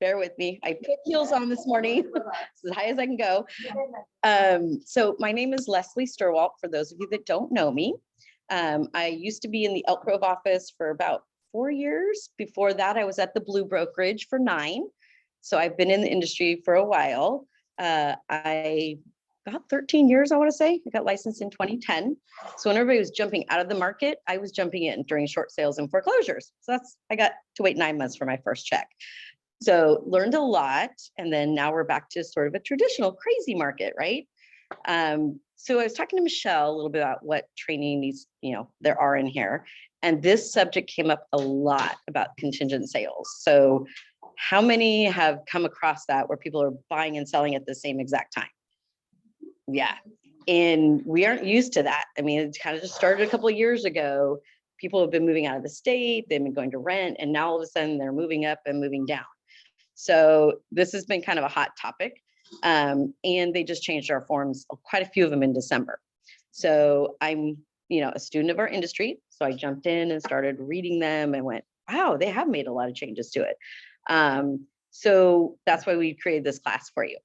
bear with me. I put heels on this morning. It's as high as I can go. So my name is Leslie Stirewalt, for those of you that don't know me. I used to be in the Elk Grove office for about 4 years. Before that, I was at the Blue Brokerage for 9. So I've been in the industry for a while. About 13 years, I want to say. I got licensed in 2010. So when everybody was jumping out of the market, I was jumping in during short sales and foreclosures. So I got to wait 9 months for my first check. So learned a lot. And then now we're back to sort of a traditional crazy market, right? So I was talking to Michele a little bit about what training needs, there are in here. And this subject came up a lot about contingent sales. So how many have come across that where people are buying and selling at the same exact time? Yeah. And we aren't used to that. I mean, it kind of just started a couple of years ago. People have been moving out of the state, they've been going to rent, and now all of a sudden they're moving up and moving down. So this has been kind of a hot topic. And they just changed our forms, quite a few of them in December. So I'm, a student of our industry. So I jumped in and started reading them and went, wow, they have made a lot of changes to it. So that's why we created this class for you.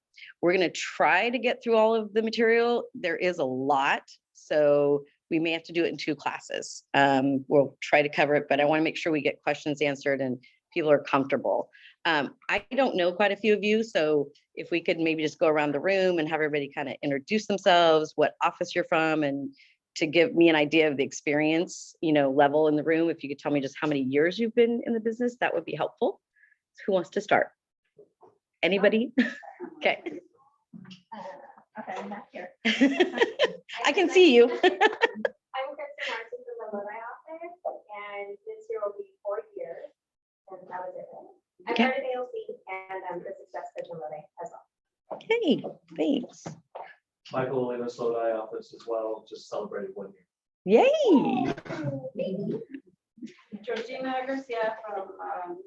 We're going to try to get through all of the material. There is a lot, so we may have to do it in 2 classes. We'll try to cover it, but I want to make sure we get questions answered and people are comfortable. I don't know quite a few of you, so if we could maybe just go around the room and have everybody kind of introduce themselves, what office you're from, and to give me an idea of the experience, level in the room. If you could tell me just how many years you've been in the business, that would be helpful. Who wants to start? Anybody? Okay. Okay, I'm back here. I can see you. I'm Kristen Martin from the Lodi office, and this year will be 4 years. And that was it. I'm Okay. part of ALC, and I'm the success coach in Lodi as well. Okay, thanks. Michael in the Lodi office as well, just celebrated 1 year. Yay. Georgina Garcia from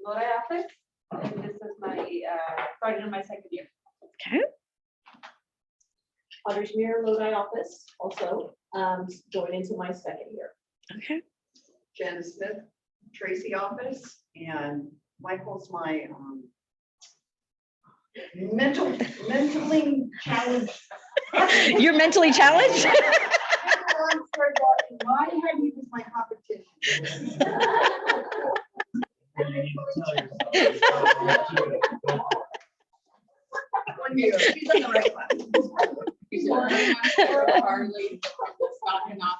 Lodi office, and this is my started in my 2nd year. Okay. Audrey Lodi office, also going into my 2nd year. Okay. Jen Smith, Tracy office, and Michael's my mentally challenged. You're mentally challenged? My head, he was my competition. One year, she's on the right one. He's learning for Harley, stocking off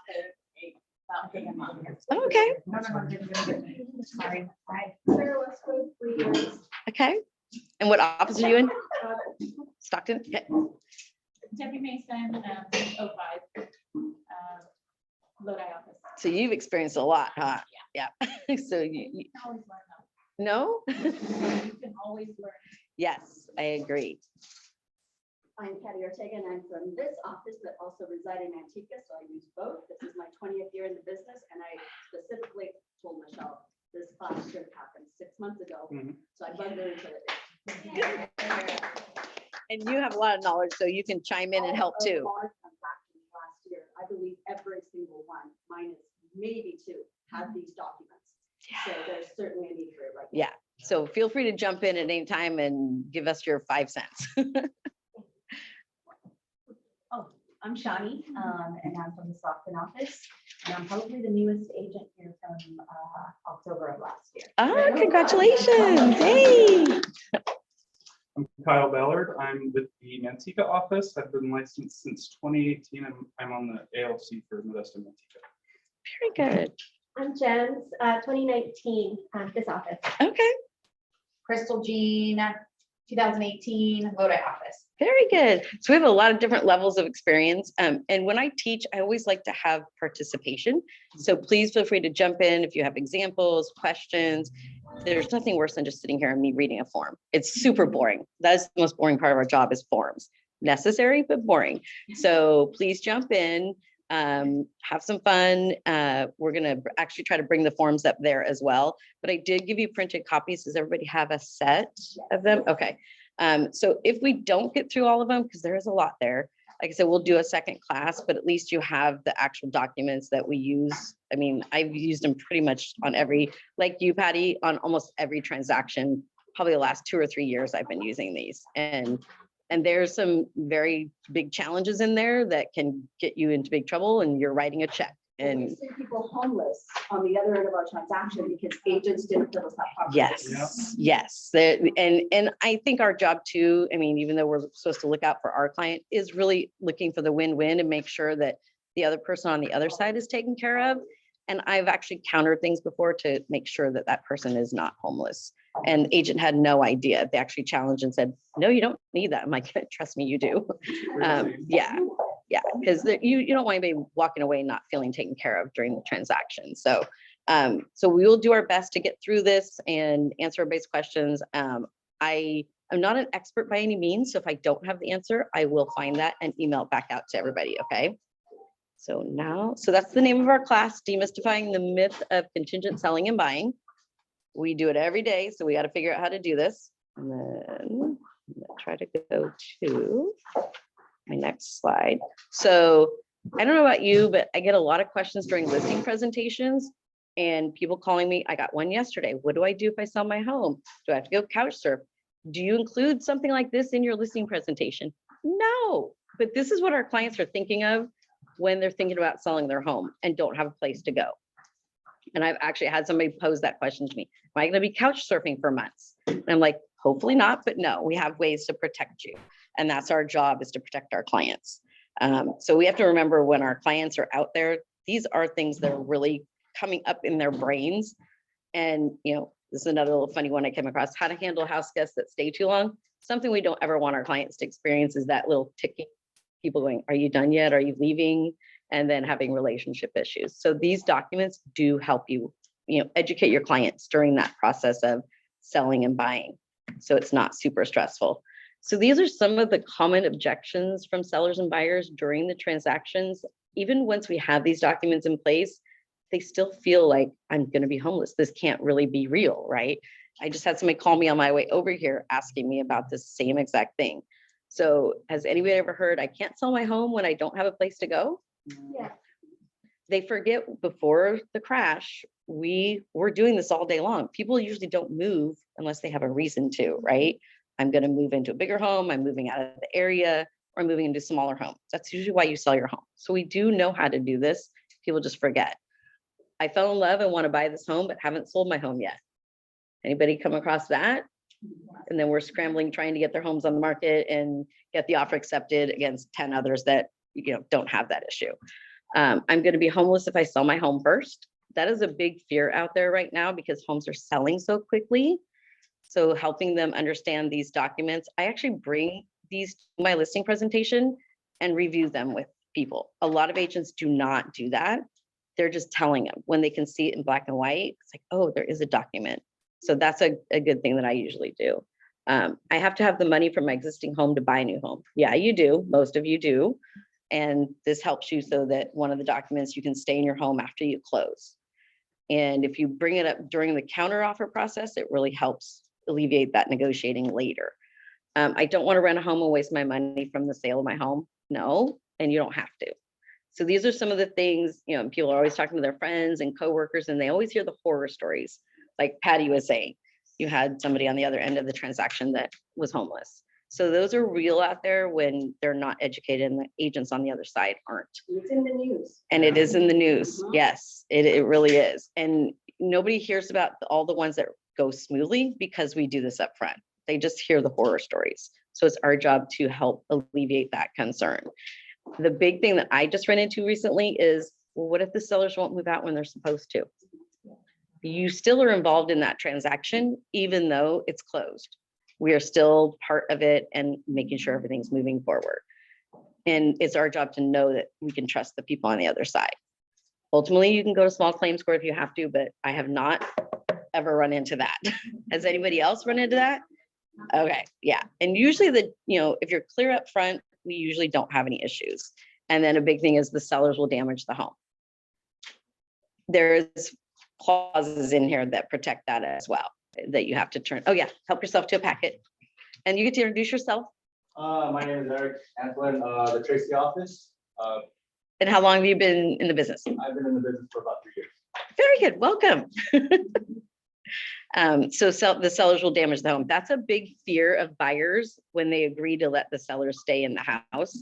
Okay. Sorry. Hi. Sarah Westwood, 3 years. Okay. And what office are you in? Stockton? Okay. Debbie Mason, 05, Lodi office. So you've experienced a lot, huh? Yeah. So you You can always learn no? though. You can always learn. Yes, I agree. I'm Patty Ortega, and I'm from this office, but also reside in Antigua, so I use both. This is my 20th year in the business, and I specifically told Michele this class should have happened 6 months ago, so I bugged her until it did. And you have a lot of knowledge, so you can chime in and help All of too. our transactions last year, I believe every single one, minus maybe 2, have these documents. So there's certainly a need for it right now. Yeah. So feel free to jump in at any time and give us your 5 cents. Oh, I'm Shani, and I'm from the Stockton office, and I'm probably the newest agent here from October of last year. Ah, congratulations. Hey. I'm Kyle Ballard. I'm with the Manteca office. I've been licensed since 2018. I'm on the ALC for Modesto Manteca. Very good. I'm Jen, 2019, this office. Okay. Crystal Jean, 2018, Lodi office. Very good. So we have a lot of different levels of experience. And when I teach, I always like to have participation. So please feel free to jump in if you have examples, questions. There's nothing worse than just sitting here and me reading a form. It's super boring. That's the most boring part of our job is forms. Necessary, but boring. So please jump in, have some fun. We're going to actually try to bring the forms up there as well. But I did give you printed copies. Does everybody have a set of them? Okay. So if we don't get through all of them, because there is a lot there, like I said, we'll do a second class, but at least you have the actual documents that we use. I mean, I've used them pretty much on every, like you, Patty, on almost every transaction probably the last 2 or 3 years I've been using these. And there's some very big challenges in there that can get you into big trouble and you're writing a check. We And see people homeless on the other end of our transaction because agents didn't fill us that properly. yes, yes. And I think our job too, I mean, even though we're supposed to look out for our client, is really looking for the win-win and make sure that the other person on the other side is taken care of. And I've actually countered things before to make sure that that person is not homeless. And the agent had no idea. They actually challenged and said, no, you don't need that. I'm like, trust me, you do. Yeah, because you don't want anybody walking away not feeling taken care of during the transaction. So so we will do our best to get through this and answer everybody's questions. I am not an expert by any means, so if I don't have the answer, I will find that and email it back out to everybody, okay? So that's the name of our class, Demystifying the Myth of Contingent Selling and Buying. We do it every day, so we got to figure out how to do this. And then I'm gonna try to go to my next slide. So I don't know about you, but I get a lot of questions during listing presentations and people calling me. I got one yesterday. What do I do if I sell my home? Do I have to go couch surf? Do you include something like this in your listing presentation? No, but this is what our clients are thinking of when they're thinking about selling their home and don't have a place to go. And I've actually had somebody pose that question to me. Am I going to be couch surfing for months? And I'm like, hopefully not, but no, we have ways to protect you. And that's our job, is to protect our clients. So we have to remember when our clients are out there, these are things that are really coming up in their brains. And, this is another little funny one I came across: how to handle house guests that stay too long. Something we don't ever want our clients to experience is that little ticking, people going, are you done yet? Are you leaving? And then having relationship issues. So these documents do help you, educate your clients during that process of selling and buying. So it's not super stressful. So these are some of the common objections from sellers and buyers during the transactions. Even once we have these documents in place, they still feel like, I'm going to be homeless. This can't really be real, right? I just had somebody call me on my way over here asking me about this same exact thing. So has anybody ever heard, I can't sell my home when I don't have a place to go? Yeah. They forget before the crash, we were doing this all day long. People usually don't move unless they have a reason to, right? I'm going to move into a bigger home. I'm moving out of the area, or I'm moving into a smaller home. That's usually why you sell your home. So we do know how to do this. People just forget. I fell in love and want to buy this home, but haven't sold my home yet. Anybody come across that? And then we're scrambling, trying to get their homes on the market and get the offer accepted against 10 others that don't have that issue. I'm going to be homeless if I sell my home first. That is a big fear out there right now because homes are selling so quickly. So helping them understand these documents, I actually bring these to my listing presentation and review them with people. A lot of agents do not do that. They're just telling them when they can see it in black and white. It's like, oh, there is a document. So that's a good thing that I usually do. I have to have the money from my existing home to buy a new home. Yeah, you do. Most of you do. And this helps you so that one of the documents, you can stay in your home after you close. And if you bring it up during the counter offer process, it really helps alleviate that negotiating later. I don't want to rent a home and waste my money from the sale of my home. No, and you don't have to. So these are some of the things, people are always talking to their friends and coworkers, and they always hear the horror stories. Like Patty was saying, you had somebody on the other end of the transaction that was homeless. So those are real out there when they're not educated and the agents on the other side aren't. It's in the news. And it is in the news. Yes, it really is. And nobody hears about all the ones that go smoothly because we do this up front. They just hear the horror stories. So it's our job to help alleviate that concern. The big thing that I just ran into recently is, well, what if the sellers won't move out when they're supposed to? You still are involved in that transaction, even though it's closed. We are still part of it and making sure everything's moving forward. And it's our job to know that we can trust the people on the other side. Ultimately, you can go to small claims court if you have to, but I have not ever run into that. Has anybody else run into that? Okay, yeah. And usually if you're clear up front, we usually don't have any issues. And then a big thing is the sellers will damage the home. There's clauses in here that protect that as well, that you have to turn. Oh yeah, help yourself to a packet. And you get to introduce yourself. My name is Eric Antoine, the Tracy office. And how long have you been in the business? I've been in the business for about 3 years. Very good, welcome. So the sellers will damage the home. That's a big fear of buyers when they agree to let the seller stay in the house.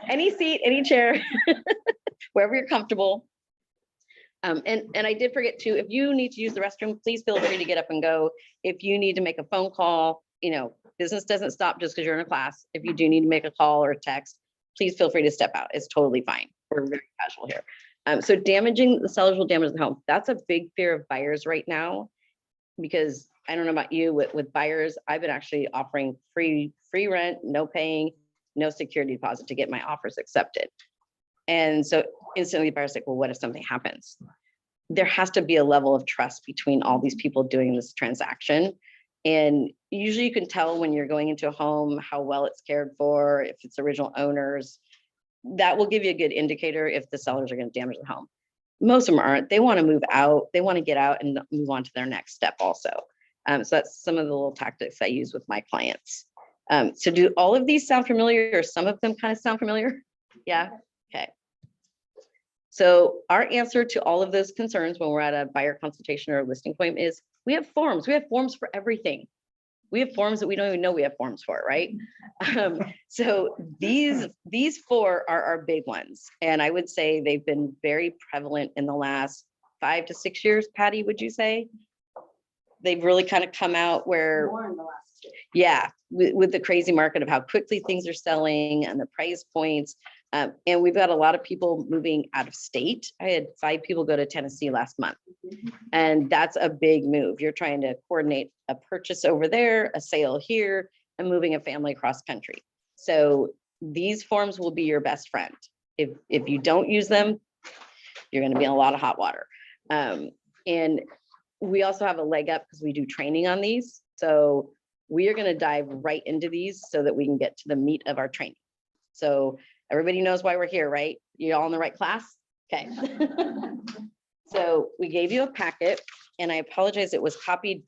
Any seat, any chair, wherever you're comfortable. And I did forget to, if you need to use the restroom, please feel free to get up and go. If you need to make a phone call, business doesn't stop just because you're in a class. If you do need to make a call or a text, please feel free to step out. It's totally fine. We're very casual here. So damaging the sellers will damage the home. That's a big fear of buyers right now, because I don't know about you, with buyers, I've been actually offering free rent, no paying, no security deposit to get my offers accepted. And so instantly buyers like, well, what if something happens? There has to be a level of trust between all these people doing this transaction. And usually you can tell when you're going into a home, how well it's cared for, if it's original owners. That will give you a good indicator if the sellers are going to damage the home. Most of them aren't. They want to move out. They want to get out and move on to their next step also. So that's some of the little tactics I use with my clients. So do all of these sound familiar, or some of them kind of sound familiar? Yeah. Okay. So our answer to all of those concerns when we're at a buyer consultation or a listing appointment is we have forms. We have forms for everything. We have forms that we don't even know we have forms for, right? So these four are our big ones. And I would say they've been very prevalent in the last 5 to 6 years. Patty, would you say? They've really kind of come out where, More in the last two. yeah, with the crazy market of how quickly things are selling and the price points. And we've got a lot of people moving out of state. I had 5 people go to Tennessee last month. And that's a big move. You're trying to coordinate a purchase over there, a sale here, and moving a family across country. So these forms will be your best friend. If you don't use them, you're going to be in a lot of hot water. And we also have a leg up because we do training on these. So we are going to dive right into these so that we can get to the meat of our training. So everybody knows why we're here, right? You all in the right class? Okay. So we gave you a packet, and I apologize, it was copied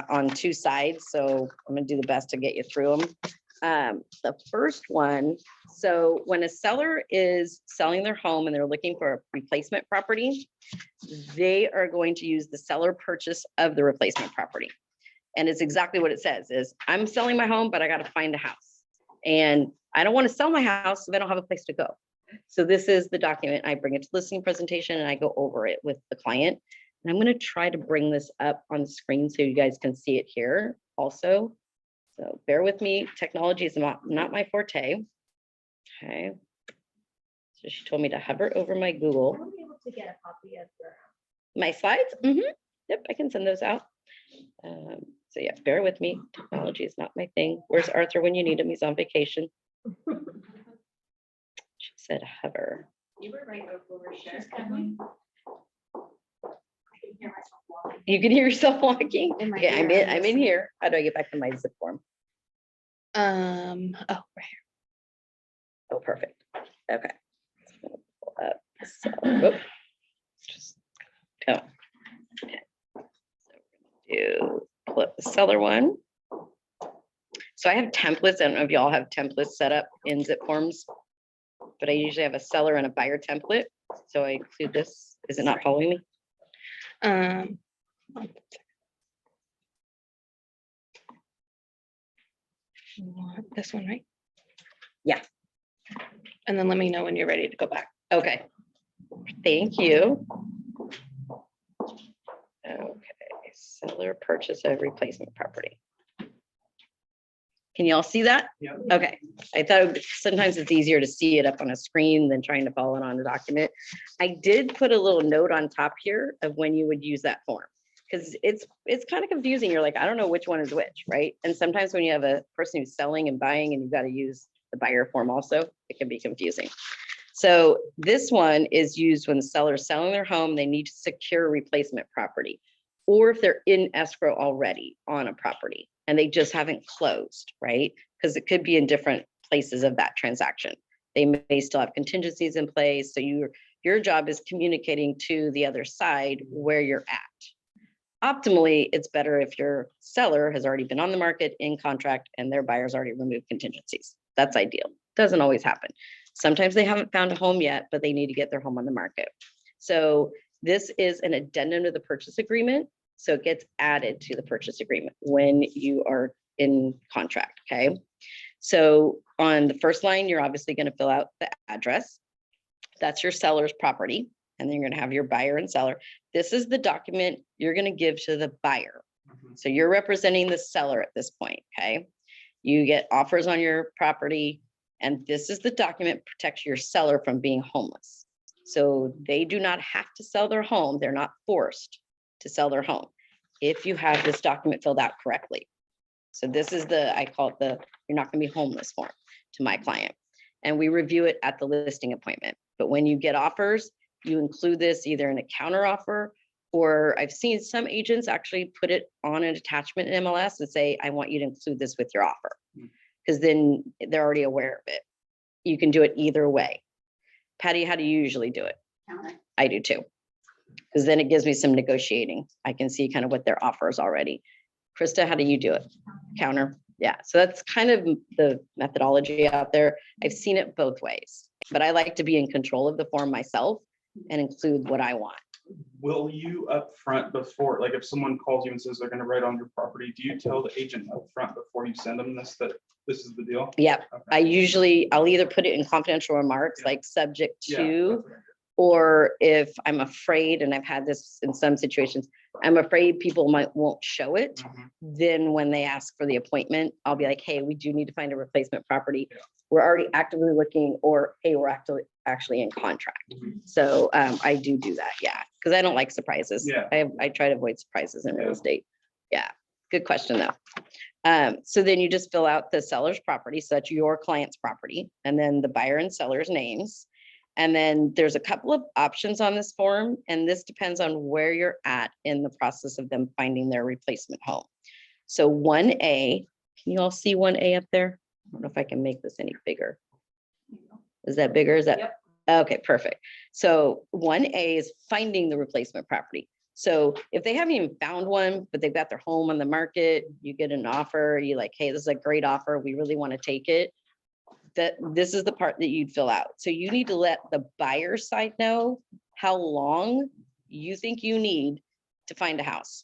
on 2 sides. So I'm gonna do the best to get you through them. The first one, so when a seller is selling their home and they're looking for a replacement property, they are going to use the seller purchase of the replacement property. And it's exactly what it says is, I'm selling my home, but I got to find a house. And I don't want to sell my house if I don't have a place to go. So this is the document. I bring it to listing presentation and I go over it with the client. And I'm going to try to bring this up on the screen so you guys can see it here also. So bear with me. Technology is not my forte. Okay. So she told me to hover over my Google. I'll be able to get a copy of your. My slides? Yep, I can send those out. So yeah, bear with me. Technology is not my thing. Where's Arthur when you need him? He's on vacation. She said hover. You were right over She's share. coming. I can hear myself walking. You can hear yourself walking? In my Okay, I'm ear, in, I'm in here. How do I get back to my zip form? Oh, right here. Oh, perfect. Okay. So, pull up the seller. Whoop. Just go. Okay. So we're gonna do pull up the seller one. So I have templates. I don't know if y'all have templates set up in zip forms, but I usually have a seller and a buyer template. So I include this. Is it not following me? This one, right? Yeah. And then let me know when you're ready to go back. Okay. Thank you. Okay, seller purchase of replacement property. Can you all see that? Yeah. Okay, I thought sometimes it's easier to see it up on a screen than trying to follow it on the document. I did put a little note on top here of when you would use that form, because it's kind of confusing. You're like, I don't know which one is which, right? And sometimes when you have a person who's selling and buying and you've got to use the buyer form also, it can be confusing. So this one is used when the seller is selling their home, they need to secure a replacement property, or if they're in escrow already on a property and they just haven't closed, right? Because it could be in different places of that transaction. They may still have contingencies in place. So your job is communicating to the other side where you're at. Optimally, it's better if your seller has already been on the market, in contract, and their buyer's already removed contingencies. That's ideal. Doesn't always happen. Sometimes they haven't found a home yet, but they need to get their home on the market. So this is an addendum to the purchase agreement. So it gets added to the purchase agreement when you are in contract, okay? So on the first line, you're obviously going to fill out the address. That's your seller's property. And then you're going to have your buyer and seller. This is the document you're going to give to the buyer. So you're representing the seller at this point, okay? You get offers on your property, and this is the document protects your seller from being homeless. So they do not have to sell their home. They're not forced to sell their home if you have this document filled out correctly. So this is I call it the, you're not gonna be homeless form to my client. And we review it at the listing appointment. But when you get offers, you include this either in a counter offer, or I've seen some agents actually put it on an attachment in MLS and say, I want you to include this with your offer. Because then they're already aware of it. You can do it either way. Patty, how do you usually do it? Counter. I do too. Because then it gives me some negotiating. I can see kind of what their offer is already. Krista, how do you do it? Counter. Yeah, so that's kind of the methodology out there. I've seen it both ways, but I like to be in control of the form myself and include what I want. Will you upfront before, like if someone calls you and says they're gonna write on your property, do you tell the agent upfront before you send them this, that this is the deal? Yep. Okay. I'll either put it in confidential remarks, Yeah. like subject Yeah, to, that's what I did. or if I'm afraid, and I've had this in some situations, I'm afraid people won't show it. Mhm. Then when they ask for the appointment, I'll be like, hey, we do need to find a replacement property. Yeah. We're already actively looking, or hey, we're actually in contract. Mhm. So I do that, yeah, because I don't like surprises. Yeah. I try to avoid surprises in real Yeah. estate. Yeah, good question though. So then you just fill out the seller's property, so that's your client's property, and then the buyer and seller's names. And then there's a couple of options on this form, and this depends on where you're at in the process of them finding their replacement home. So 1A, can you all see 1A up there? I don't know if I can make this any bigger. Is that bigger? Is that? Yep. Okay, perfect. So 1A is finding the replacement property. So if they haven't even found one, but they've got their home on the market, you get an offer, you're like, hey, this is a great offer. We really want to take it. That this is the part that you'd fill out. So you need to let the buyer side know how long you think you need to find a house.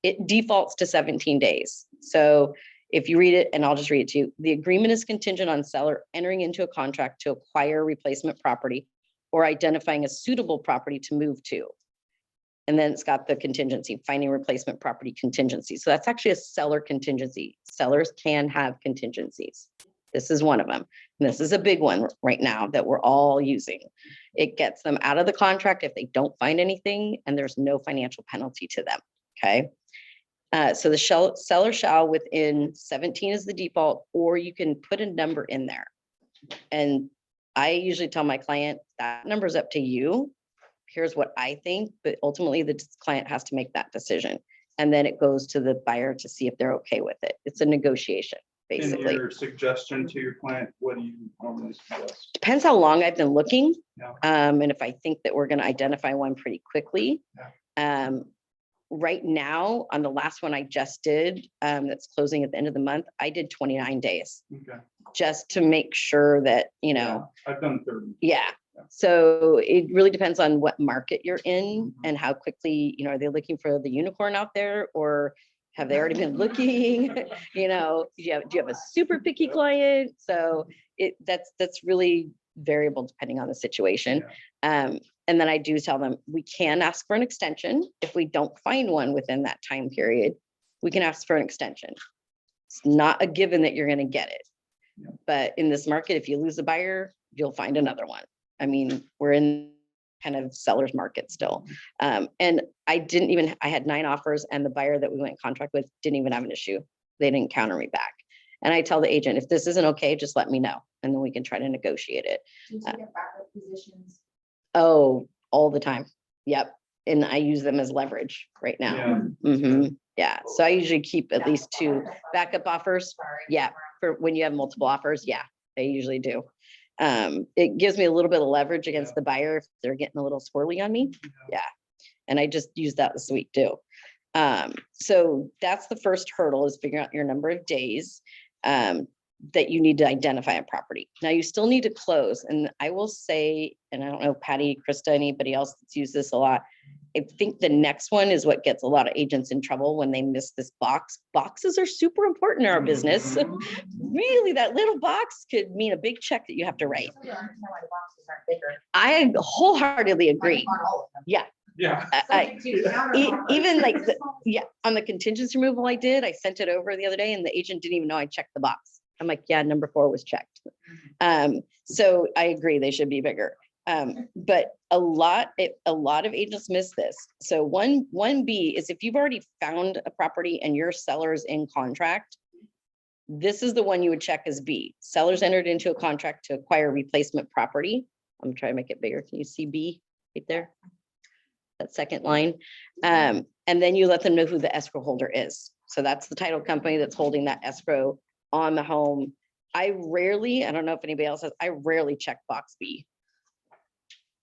It defaults to 17 days. So if you read it, and I'll just read it to you, the agreement is contingent on seller entering into a contract to acquire replacement property or identifying a suitable property to move to. And then it's got the contingency, finding replacement property contingency. So that's actually a seller contingency. Sellers can have contingencies. This is one of them. And this is a big one right now that we're all using. It gets them out of the contract if they don't find anything, and there's no financial penalty to them, okay? So the seller shall within 17 is the default, or you can put a number in there. And I usually tell my client that number is up to you. Here's what I think, but ultimately the client has to make that decision. And then it goes to the buyer to see if they're okay with it. It's a negotiation, And basically. your suggestion to your client, what do you normally suggest? Depends how long I've been looking. Yeah. And if I think that we're going to identify one pretty quickly. Right now, on the last one I just did, that's closing at the end of the month, I did 29 days Okay. just to make sure that, you know, Yeah, I've done 30. yeah. So it really depends on what market you're in and how quickly, you know, are they looking for the unicorn out there, or have they already been looking? You know, do you have a super picky client? So that's really variable depending on the situation. And then I do tell them we can ask for an extension. If we don't find one within that time period, we can ask for an extension. It's not a given that you're going to get it. Yeah. But in this market, if you lose a buyer, you'll find another one. I mean, we're in kind of seller's market still. And I had 9 offers, and the buyer that we went in contract with didn't even have an issue. They didn't counter me back. And I tell the agent, if this isn't okay, just let me know, and then we can try to negotiate it. Do you get backup positions? Oh, all the time. Yep. And I use them as leverage right now. Yeah. Yeah. So I usually keep at least 2 backup offers. Yeah. For when you have multiple offers. Yeah, I usually do. It gives me a little bit of leverage against the buyer if they're getting a little swirly on me. Yeah. And I just use that this week too. So that's the first hurdle, is figuring out your number of days. that you need to identify a property. Now you still need to close. And I will say, and I don't know, Patty, Krista, anybody else that's used this a lot. I think the next one is what gets a lot of agents in trouble when they miss this box. Boxes are super important in our business. Really, that little box could mean a big check that you have to write. I don't understand why the boxes aren't bigger. I wholeheartedly agree. On all of them. Yeah. Yeah. Even like, yeah, on the contingency removal I did, I sent it over the other day and the agent didn't even know I checked the box. I'm like, yeah, number 4 was checked. So I agree, they should be bigger. But a lot of agents miss this. So 1B is if you've already found a property and your seller's in contract, this is the one you would check as B. Sellers entered into a contract to acquire replacement property. I'm trying to make it bigger. Can you see B right there? That second line. And then you let them know who the escrow holder is. So that's the title company that's holding that escrow on the home. I don't know if anybody else has, I rarely check box B.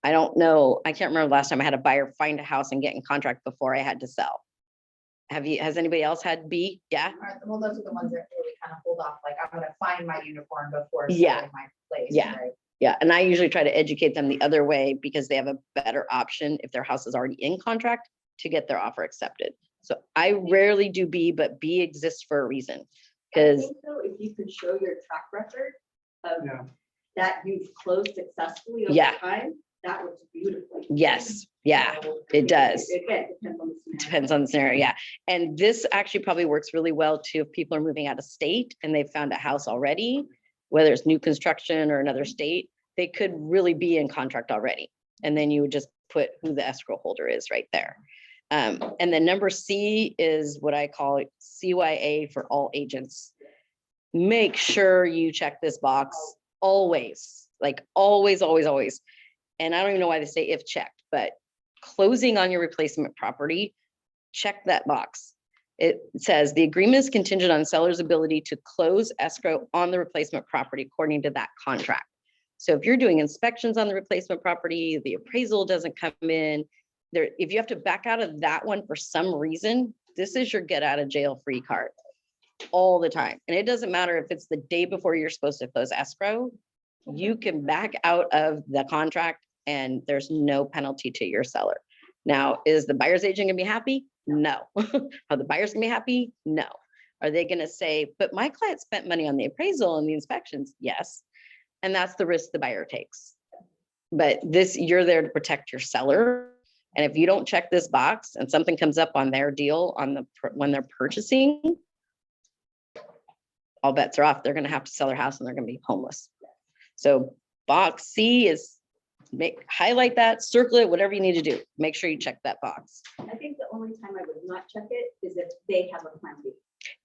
I don't know. I can't remember the last time I had a buyer find a house and get in contract before I had to sell. Has anybody else had B? Yeah. Well, those are the ones that really kind of hold off, like I'm gonna find my unicorn before Yeah. selling my place. Yeah. Right? Yeah. And I usually try to educate them the other way because they have a better option if their house is already in contract to get their offer accepted. So I rarely do B, but B exists for a reason. I Because think though, if you could show your track record of Yeah. that you've closed successfully over Yeah. time, that works beautifully. yes, yeah, So, it does. Again, depends on the scenario. Depends on the scenario, yeah. And this actually probably works really well too if people are moving out of state and they've found a house already, whether it's new construction or another state, they could really be in contract already. And then you would just put who the escrow holder is right there. And then number C is what I call CYA for all agents. Make sure you check this box always, like always, always, always. And I don't even know why they say if checked, but closing on your replacement property, check that box. It says the agreement is contingent on seller's ability to close escrow on the replacement property according to that contract. So if you're doing inspections on the replacement property, the appraisal doesn't come in there. If you have to back out of that one for some reason, this is your get out of jail free card all the time. And it doesn't matter if it's the day before you're supposed to close escrow, you can back out of the contract and there's no penalty to your seller. Now, is the buyer's agent gonna be happy? No. Are the buyers gonna be happy? No. Are they gonna say, but my client spent money on the appraisal and the inspections? Yes. And that's the risk the buyer takes. But this, you're there to protect your seller. And if you don't check this box and something comes up on their deal when they're purchasing, all bets are off. They're gonna have to sell their house and they're gonna be homeless. So box C is highlight that, circle it, whatever you need to do. Make sure you check that box. I think the only time I would not check it is if they have a plan B.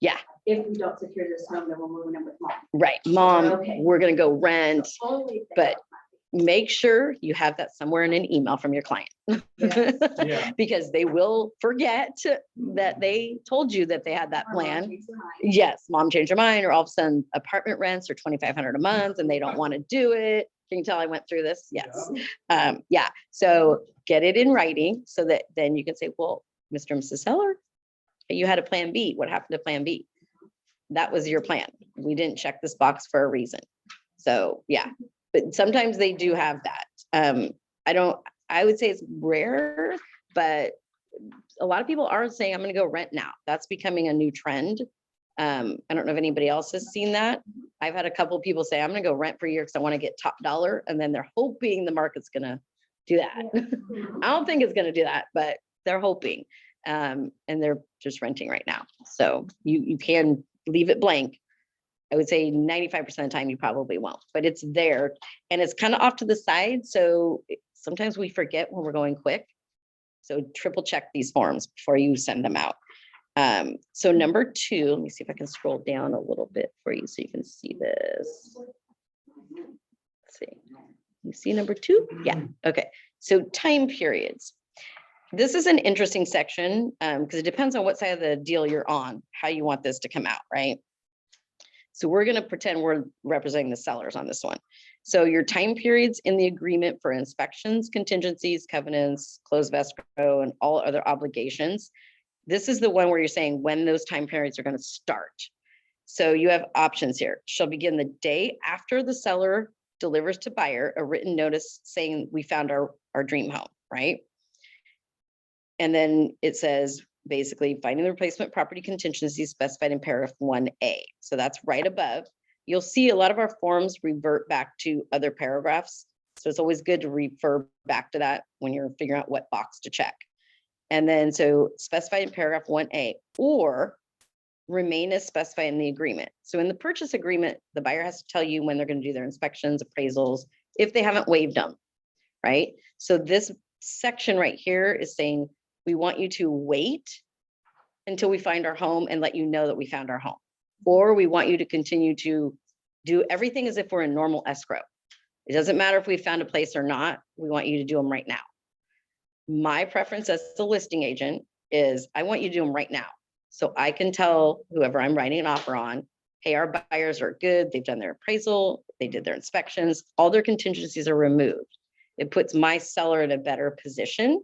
Yeah, If we don't secure this home, then we're moving in with mom. right. Mom, Okay. we're gonna go rent, So only if they but have a plan B. make sure you have that somewhere in an email from your client. Yeah. Because they will forget that they told you that they had that Or mom plan. changed their mind. Yes, mom changed her mind, or all of a sudden apartment rents are $2,500 a month and they don't want to do it. Can you tell I went through this? Yes. Yeah, so get it in writing so that then you can say, well, Mr. and Mrs. Seller, you had a plan B. What happened to plan B? That was your plan. We didn't check this box for a reason. So yeah, but sometimes they do have that. I would say it's rare, but a lot of people are saying, I'm gonna go rent now. That's becoming a new trend. I don't know if anybody else has seen that. I've had a couple of people say, I'm gonna go rent for a year because I want to get top dollar. And then they're hoping the market's gonna do that. I don't think it's gonna do that, but they're hoping. And they're just renting right now. So you can leave it blank. I would say 95% of the time you probably won't, but it's there and it's kind of off to the side. So sometimes we forget when we're going quick. So triple check these forms before you send them out. So number 2, let me see if I can scroll down a little bit for you so you can see this. Let's see. You see number 2? Yeah. Okay. So time periods. This is an interesting section because it depends on what side of the deal you're on, how you want this to come out, right? So we're going to pretend we're representing the sellers on this one. So your time periods in the agreement for inspections, contingencies, covenants, close of escrow, and all other obligations. This is the one where you're saying when those time periods are going to start. So you have options here. Shall begin the day after the seller delivers to buyer a written notice saying we found our dream home, right? And then it says basically finding the replacement property contingency specified in paragraph 1A. So that's right above. You'll see a lot of our forms revert back to other paragraphs. So it's always good to refer back to that when you're figuring out what box to check. And then so specified in paragraph 1A or remain as specified in the agreement. So in the purchase agreement, the buyer has to tell you when they're going to do their inspections, appraisals, if they haven't waived them, right? So this section right here is saying, we want you to wait until we find our home and let you know that we found our home. Or we want you to continue to do everything as if we're in normal escrow. It doesn't matter if we found a place or not. We want you to do them right now. My preference as the listing agent is I want you to do them right now. So I can tell whoever I'm writing an offer on, hey, our buyers are good. They've done their appraisal. They did their inspections. All their contingencies are removed. It puts my seller in a better position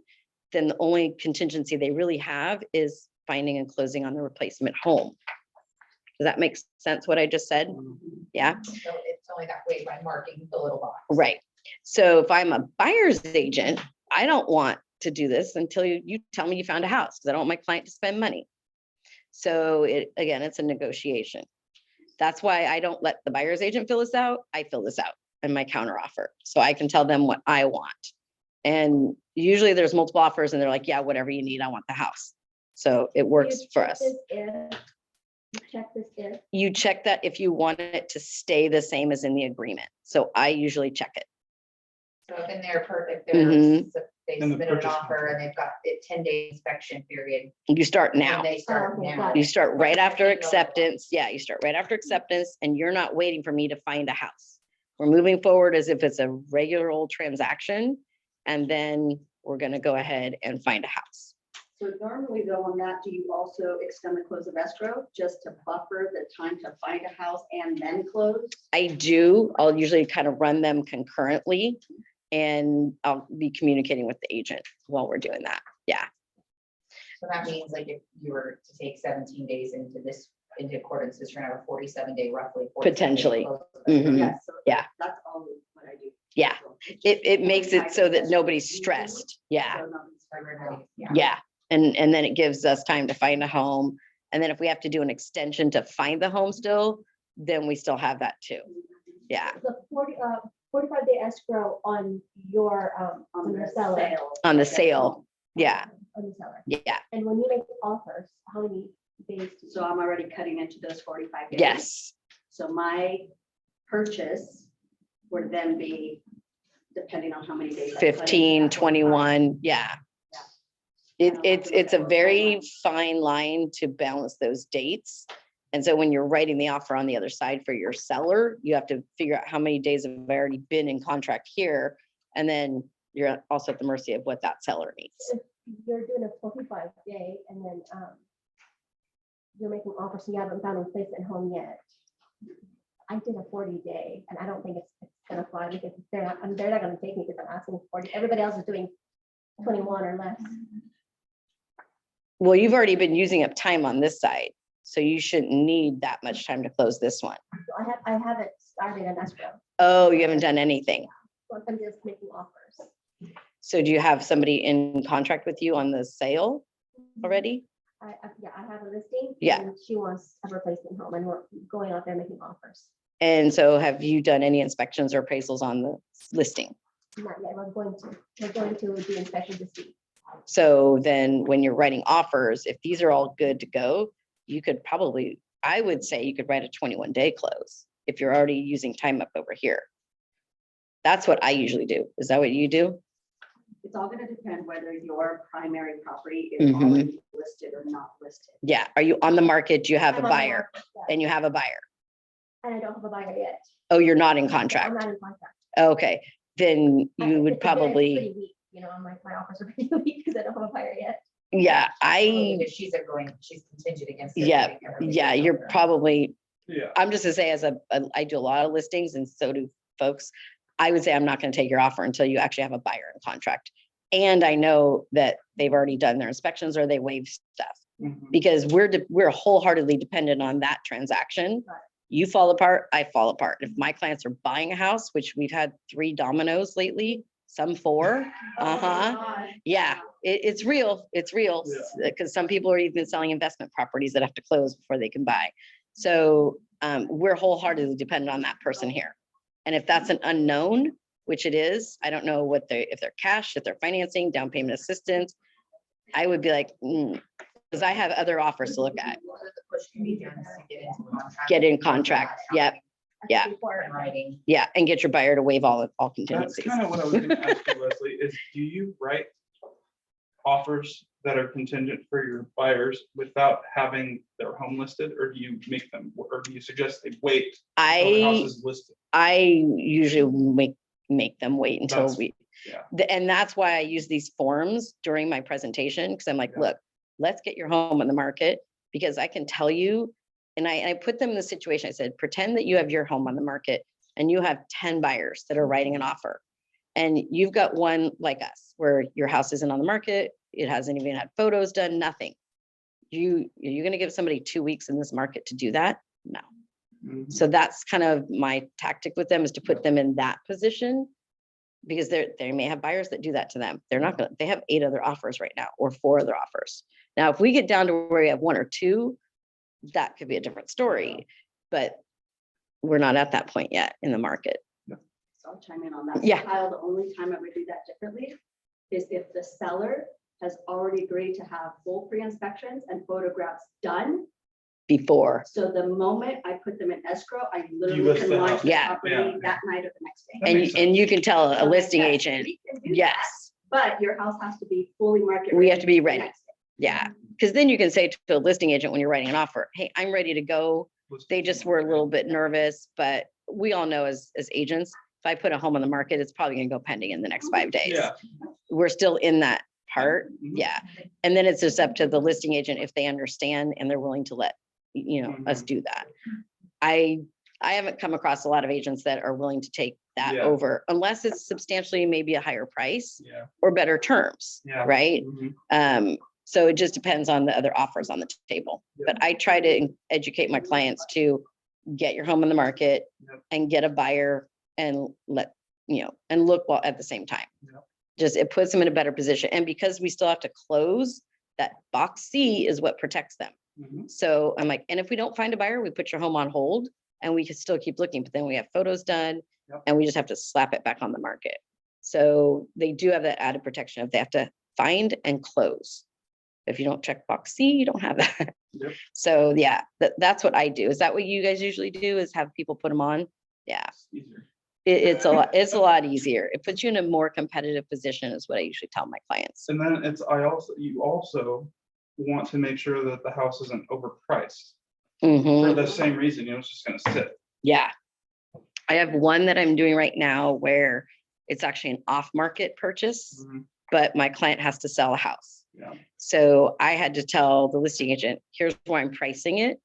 than the only contingency they really have is finding and closing on the replacement home. Does that make sense what I just said? Yeah. So it's only that way by marking the little box. Right. So if I'm a buyer's agent, I don't want to do this until you tell me you found a house because I don't want my client to spend money. So again, it's a negotiation. That's why I don't let the buyer's agent fill this out. I fill this out in my counter offer. So I can tell them what I want. And usually there's multiple offers and they're like, yeah, whatever you need, I want the house. So it works for us. Check this if. You check that if you want it to stay the same as in the agreement. So I usually check it. So if in their perfect, Mhm. they And the submit an purchase offer and they've got a 10-day inspection period. You start now. And they start okay, now. got You start right after Right. acceptance. Yeah, you start right after acceptance and you're not waiting for me to find a house. We're moving forward as if it's a regular old transaction. And then we're going to go ahead and find a house. So normally though on that, do you also extend the close of escrow just to buffer the time to find a house and then close? I do. I'll usually kind of run them concurrently and I'll be communicating with the agent while we're doing that. Yeah. So that means like if you were to take 17 days into accordance, you're gonna have a 47-day roughly. 47-day Potentially. close. Mhm. Yes. So Yeah. That's all what I do. Yeah. So it's It just makes it so that nobody's stressed. Yeah. So nobody's Everybody, yeah. Yeah. And then it gives us time to find a home. And then if we have to do an extension to find the home still, then we still have that too. Yeah. The 45-day escrow on your, on the seller. sale. On the sale. Yeah. On the seller. Yeah. And when you make offers, how many days? do you- So I'm already cutting into those 45 days. Yes. So my purchase would then be, depending on how many days. I cut into 15, that 45. 21. Yeah. Yeah. It's a very fine line to balance those dates. And so when you're writing the offer on the other side for your seller, you have to figure out how many days have already been in contract here. And then you're also at the mercy of what that seller needs. If you're doing a 45-day and then you're making offers, and you haven't found a place at home yet. I did a 40-day and I don't think it's gonna fly because they're not gonna take me because I'm asking 40. Everybody else is doing 21 or less. Well, you've already been using up time on this side, so you shouldn't need that much time to close this one. So I haven't started an escrow. Oh, you haven't done anything. So I'm just making offers. So do you have somebody in contract with you on the sale already? Yeah, I have a listing. Yeah. And she wants a replacement home and we're going out there making offers. And so have you done any inspections or appraisals on the listing? Not yet, we're going to do inspection to see. So then when you're writing offers, if these are all good to go, you could probably, I would say you could write a 21-day close if you're already using time up over here. That's what I usually do. Is that what you do? It's all gonna depend whether your primary property is Mhm. already listed or not listed. Yeah. Are you on the market? Do you have a I'm on the buyer? market, yeah. And you have a buyer? And I don't have a buyer yet. Oh, you're not in I'm contract. not in contract. Okay, then you would It's probably, pretty weak, you know, my offers are pretty weak because I don't have a buyer yet. yeah, Because she's contingent against. it, Yeah, doing everything yeah, else you're over. probably, Yeah. I'm just gonna say I do a lot of listings and so do folks. I would say I'm not gonna take your offer until you actually have a buyer in contract. And I know that they've already done their inspections or they waived stuff. Mhm. because we're wholeheartedly dependent on that transaction. Right. You fall apart, I fall apart. If my clients are buying a house, which we've had 3 dominoes lately, some 4, yeah, it's real, because some people are even selling investment properties that have to close before they can buy. So we're wholeheartedly dependent on that person here. And if that's an unknown, which it is, I don't know if they're cash, if they're financing, down payment assistance, I would be like, because I have other offers to look at. What are the push can be done to get into contract? Get in contract, yep, yeah. In writing. yeah, and get your buyer to waive all That's contingencies. kind of what I was gonna ask you, Leslie, is do you write offers that are contingent for your buyers without having their home listed, or do you make them, or do you suggest they wait until the house is listed? I usually make them wait until That's- Yeah, and that's why I use these forms during my presentation, because I'm like, Yeah. look, let's get your home on the market, because I can tell you, and I put them in the situation, I said, pretend that you have your home on the market and you have 10 buyers that are writing an offer. And you've got one like us, where your house isn't on the market, it hasn't even had photos done, nothing. You're gonna give somebody 2 weeks in this market to do that? No. Mhm. So that's kind of my tactic with them, is to put them in that position. Because they may have buyers that do that to them. They're not gonna, they have 8 other offers right now, or 4 other offers. Now, if we get down to where we have 1 or 2, that could be a different story, but we're not at that point yet in the market. So I'll chime in on that. Yeah. Kyle, the only time I would do that differently is if the seller has already agreed to have full pre-inspections and photographs done. Before, So the moment I put them in escrow, I list literally the can launch house. the Yeah. property Yeah. that night or the next day. That and, makes and you can tell So a like, listing yes, agent, we can do that, yes, But your house has to be fully market. We have to be the ready. next day. yeah. Because then you can say to a listing agent when you're writing an offer, hey, I'm ready to go. They just were a little bit nervous, but we all know as agents, if I put a home on the market, it's probably gonna go pending in the next 5 days. Yeah. We're still in that part, Mhm. yeah. And then it's just up to the listing agent if they understand and they're willing to let, us Mhm. do that. I haven't come across a lot of agents that are willing to take that Yeah. over, unless it's substantially maybe a higher price Yeah. or better terms, Yeah. right? Mhm. So it just depends on the other offers on the table. Yep. But I try to educate my clients to get your home on the market Yep. and get a buyer and and look well at the same time. Yep. Just, it puts them in a better position. And because we still have to close, that box C is what protects them. Mhm. So I'm like, and if we don't find a buyer, we put your home on hold and we can still keep looking, but then we have photos done Yep. and we just have to slap it back on the market. So they do have that added protection if they have to find and close. If you don't check box C, you don't have that. Yep. So yeah, that's what I do. Is that what you guys usually do, is have people put them on? Yeah, It's easier. it's a lot easier. It puts you in a more competitive position is what I usually tell my clients. And then you also want to make sure that the house isn't overpriced for Mhm. the same reason, it's just gonna sit. Yeah. I have one that I'm doing right now where it's actually an off-market purchase, Mhm. but my client has to sell a house. Yeah. So I had to tell the listing agent, here's why I'm pricing it.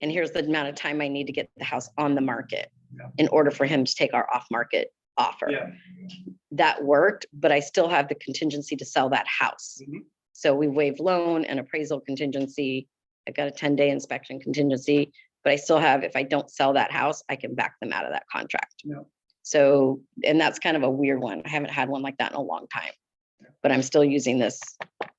And here's the amount of time I need to get the house on the market Yeah. in order for him to take our off-market offer. Yeah. That worked, but I still have the contingency to sell that house. Mhm. So we waived loan and appraisal contingency. I got a 10-day inspection contingency, but I still have, if I don't sell that house, I can back them out of that contract. Yeah. So, and that's kind of a weird one. I haven't had one like that in a long time, but I'm still using this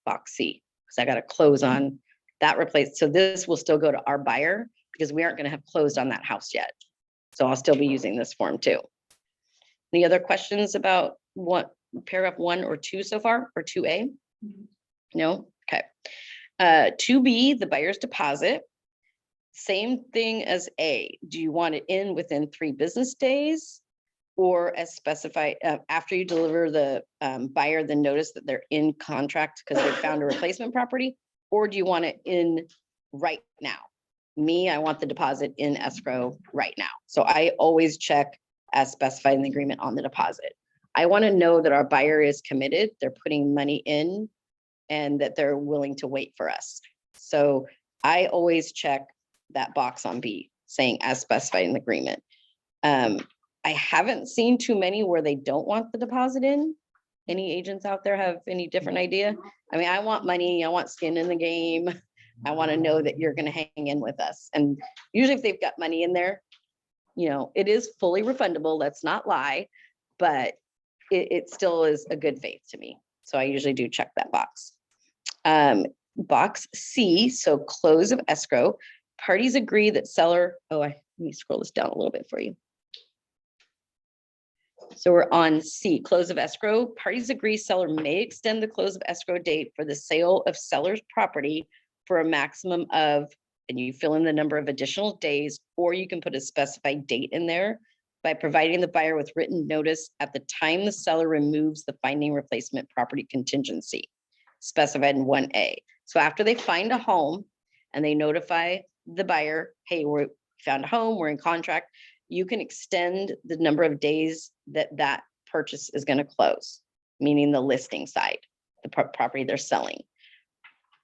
box C because I got to close on that replace. So this will still go to our buyer because we aren't going to have closed on that house yet. So I'll still be using this form too. Any other questions about what paragraph 1 or 2 so far, or 2A? No? Okay. 2B, the buyer's deposit. Same thing as A. Do you want it in within 3 business days? Or as specified, after you deliver the buyer the notice that they're in contract because they found a replacement property? Or do you want it in right now? Me, I want the deposit in escrow right now. So I always check as specified in the agreement on the deposit. I want to know that our buyer is committed, they're putting money in, and that they're willing to wait for us. So I always check that box on B saying as specified in the agreement. I haven't seen too many where they don't want the deposit in. Any agents out there have any different idea? I mean, I want money, I want skin in the game. I want to know that you're going to hang in with us. And usually if they've got money in there, you know, it is fully refundable. Let's not lie, but it still is a good faith to me. So I usually do check that box. Box C, so close of escrow. Parties agree that seller, let me scroll this down a little bit for you. So we're on C, close of escrow. Parties agree seller may extend the close of escrow date for the sale of seller's property for a maximum of, and you fill in the number of additional days, or you can put a specified date in there by providing the buyer with written notice at the time the seller removes the finding replacement property contingency specified in 1A. So after they find a home and they notify the buyer, hey, we found a home, we're in contract, you can extend the number of days that purchase is going to close, meaning the listing side, the property they're selling.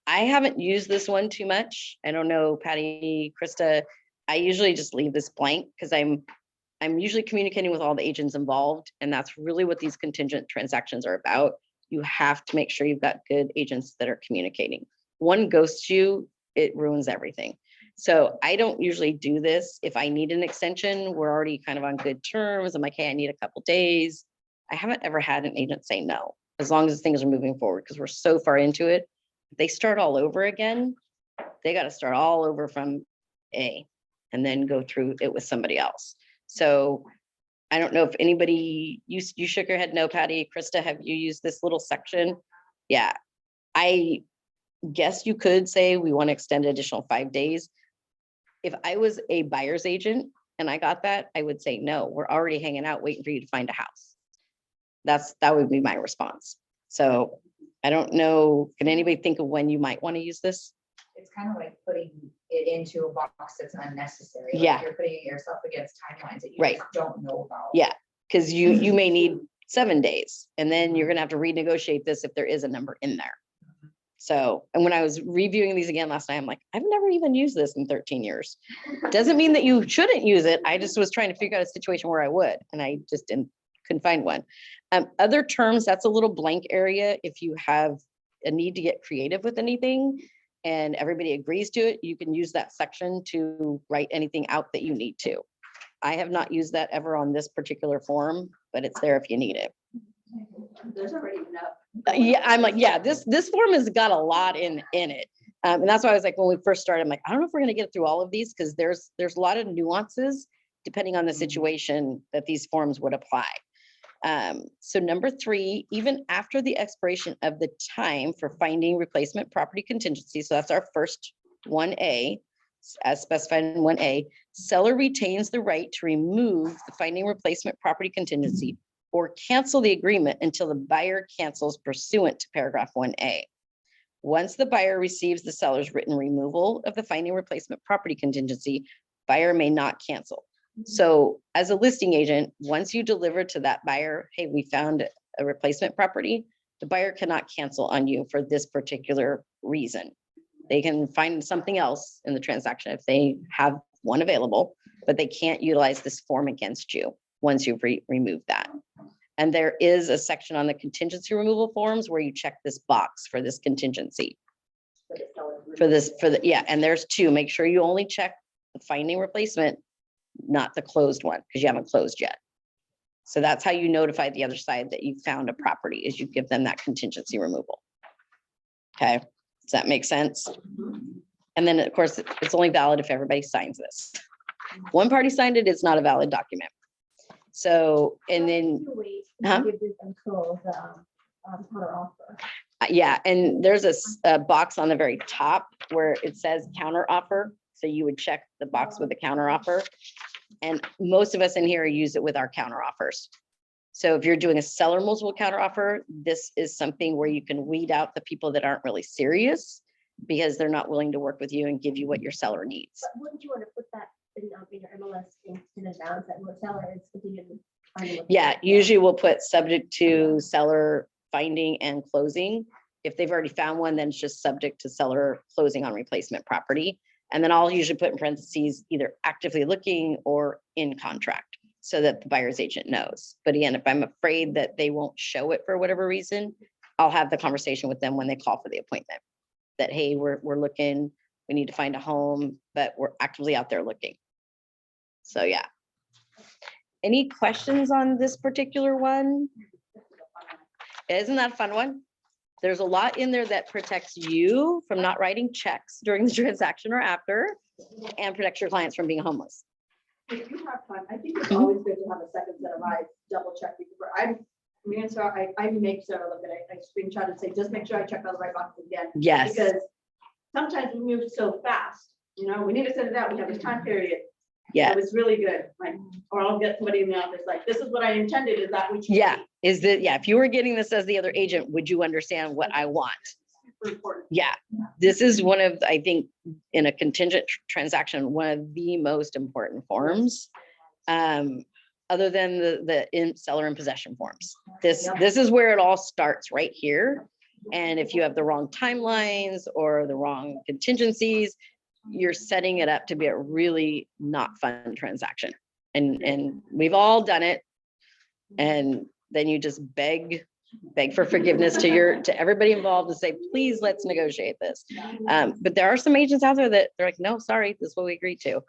I haven't used this one too much. I don't know, Patty, Krista, I usually just leave this blank because I'm usually communicating with all the agents involved, and that's really what these contingent transactions are about. You have to make sure you've got good agents that are communicating. One ghosts you, it ruins everything. So I don't usually do this. If I need an extension, we're already kind of on good terms. I'm like, hey, I need a couple days. I haven't ever had an agent say no, as long as things are moving forward, because we're so far into it. If they start all over again, they got to start all over from A and then go through it with somebody else. So I don't know if anybody, you shook your head no, Patty. Krista, have you used this little section? Yeah, I guess you could say we want to extend an additional 5 days. If I was a buyer's agent and I got that, I would say, no, we're already hanging out waiting for you to find a house. That would be my response. So I don't know, can anybody think of when you might want to use this? It's kind of like putting it into a box that's unnecessary. Like Yeah. You're putting yourself against timelines that you Right. just don't know about. Yeah, because you may need 7 days, and then you're gonna have to renegotiate this if there is a number in there. So, and when I was reviewing these again last night, I'm like, I've never even used this in 13 years. Doesn't mean that you shouldn't use it. I just was trying to figure out a situation where I would, and I just couldn't find one. Other terms, that's a little blank area. If you have a need to get creative with anything and everybody agrees to it, you can use that section to write anything out that you need to. I have not used that ever on this particular form, but it's there if you need it. There's already enough. Yeah, I'm like, yeah, this form has got a lot in it. And that's why I was like, when we first started, I'm like, I don't know if we're gonna get through all of these, because there's a lot of nuances depending on the situation that these forms would apply. So number 3, even after the expiration of the time for finding replacement property contingency, so that's our first 1A, as specified in 1A, seller retains the right to remove the finding replacement property contingency or cancel the agreement until the buyer cancels pursuant to paragraph 1A. Once the buyer receives the seller's written removal of the finding replacement property contingency, buyer may not cancel. So as a listing agent, once you deliver to that buyer, hey, we found a replacement property, the buyer cannot cancel on you for this particular reason. They can find something else in the transaction if they have one available, but they can't utilize this form against you once you've removed that. And there is a section on the contingency removal forms where you check this box for this contingency. Yeah, and there's 2. Make sure you only check the finding replacement, not the closed one, because you haven't closed yet. So that's how you notify the other side that you found a property, is you give them that contingency removal. Okay, does that make sense? And then of course, it's only valid if everybody signs this. One party signed it, it's not a valid document. So, and then, huh? Give this until the counter offer. Yeah, and there's a box on the very top where it says counter offer. So you would check the box with the counter offer. And most of us in here use it with our counter offers. So if you're doing a seller multiple counter offer, this is something where you can weed out the people that aren't really serious because they're not willing to work with you and give you what your seller needs. But wouldn't you want to put that in your MLS in advance that what seller is continuing? Yeah, usually we'll put subject to seller finding and closing. If they've already found one, then it's just subject to seller closing on replacement property. And then I'll usually put in parentheses either actively looking or in contract so that the buyer's agent knows. But again, if I'm afraid that they won't show it for whatever reason, I'll have the conversation with them when they call for the appointment. That, hey, we're looking, we need to find a home, but we're actively out there looking. So yeah. Any questions on this particular one? Isn't that a fun one? There's a lot in there that protects you from not writing checks during the transaction or after, and protects your clients from being homeless. If you have time, I think it's Mhm. always good to have a second set of eyes, double check before. Me and Sarah, I make Sarah look at it. I screenshot and say, just make sure I check all the right boxes again. Yes, Because sometimes we move so fast, we need to send it out. We have this time period. yeah, So it's really good. Like, or I'll get somebody in the office like, this is what I intended. Is that what you? yeah. Is that, yeah, if you were getting this as the other agent, would you understand what I want? Super important. Yeah, this is one of, I think, in a contingent transaction, one of the most important forms. Other than the seller in possession forms. This is where it all starts, right here. And if you have the wrong timelines or the wrong contingencies, you're setting it up to be a really not fun transaction. And we've all done it. And then you just beg for forgiveness to everybody involved to say, please, let's negotiate this. But there are some agents out there that they're like, no, sorry, this is what we agreed to.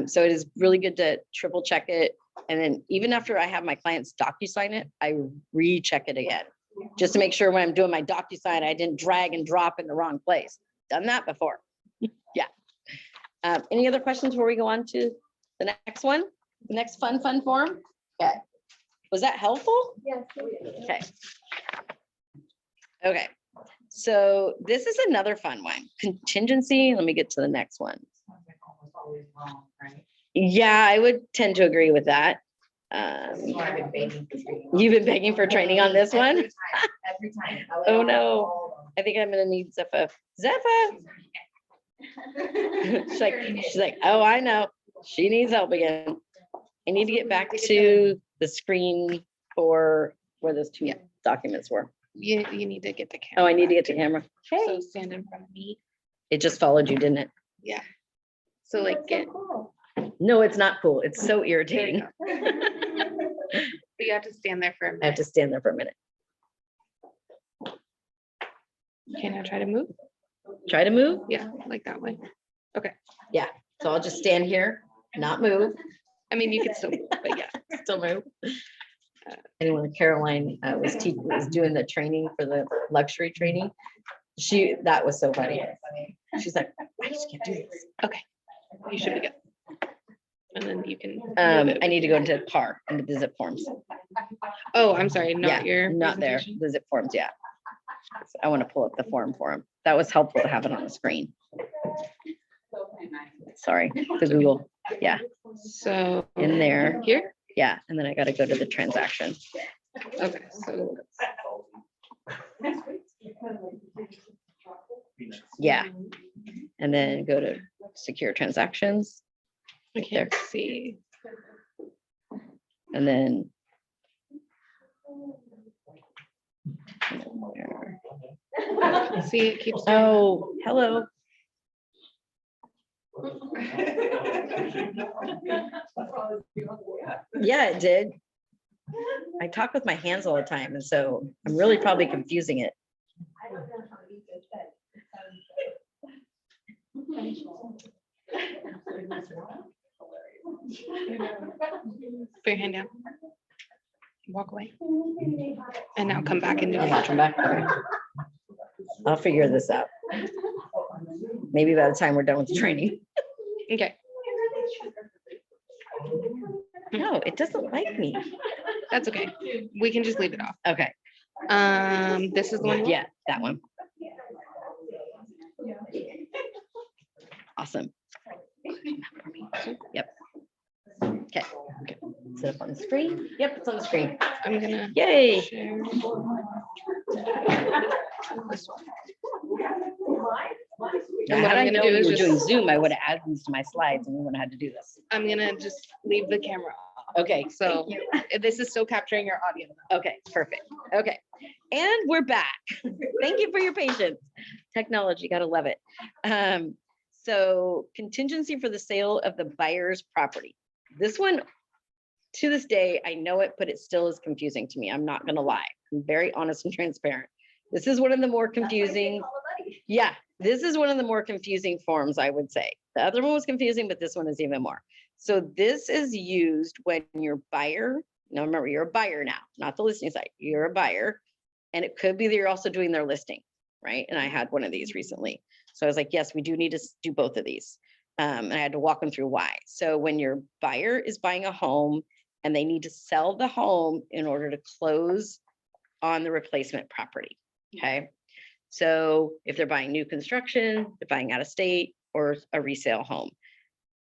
So it is really good to triple check it. And then even after I have my clients DocuSign it, I recheck it again, just to make sure when I'm doing my DocuSign, I didn't drag and drop in the wrong place. Done that before. Yeah. Any other questions before we go on to the next one? The next fun form? Okay. Was that helpful? Yes. Okay. Okay. So this is another fun one. Contingency. Let me get to the next one. Almost always wrong, right? Yeah, I would tend to agree with that. This is why I've been begging for training on You've been this. begging for training on this one? Every time. Oh, no. I think I'm gonna need Zepha. Zepha. She's like, oh, I know. She needs help again. I need to get back to the screen for where those two documents were. You need to get the camera. Oh, I need to get back the camera. too. Hey, So stand in front of me. it just followed you, didn't it? Yeah. So like get, No, it's not cool. It's so there you irritating. go. But you have to stand there for a I have minute. to stand there for a minute. Can I try to move? Try to move. Yeah, like that way. So I'll just stand here, not move, I mean, you could still move, but yeah. still move. And when Caroline was doing the training for the luxury training, that was so funny. She's like, I just can't do this. You should be good. And then you can. I need to go into PAR, into the zip forms. Oh, I'm sorry, Yeah, not your. not there, presentation? the zip forms, yeah. So I want to pull up the form for him. That was helpful to have it on the screen. Sorry, the Google, yeah, So. in there, Here? yeah, and then I gotta go to the transaction. Okay, so. Yeah, and then go to secure transactions, I can't see. and then. See, it keeps. Oh, hello. Yeah, it did. I talk with my hands all the time, and so I'm really probably confusing it. Put your hand down. Walk away. And now come back into And I'll it. come back. Okay. I'll figure this out. Maybe by the time we're done with the training. Okay, No, it doesn't like me. that's okay. We can just leave it off. Okay, This is the one. yeah, that one. Awesome. Yep. Okay. Is it up on the screen? Yep, it's on the screen. I'm gonna. Yay. Share. This one. Now, And what had I'm I gonna known do you is were doing just- Zoom, I would have added these to my slides and we wouldn't have had to do this. I'm gonna just leave the camera off. Okay, So this is still capturing your audio. okay, perfect. Okay. And we're back. Thank you for your patience. Technology, gotta love it. So contingency for the sale of the buyer's property. This one, to this day, I know it, but it still is confusing to me. I'm not gonna lie. I'm very honest and transparent. This is one of the more confusing. Yeah, This is one of the more confusing forms, I would say. The other one was confusing, but this one is even more. So this is used when your buyer, now remember, you're a buyer now, not the listing site, you're a buyer. And it could be that you're also doing their listing, right? And I had one of these recently. So I was like, yes, we do need to do both of these. And I had to walk them through why. So when your buyer is buying a home and they need to sell the home in order to close on the replacement property, okay? So if they're buying new construction, they're buying out of state or a resale home,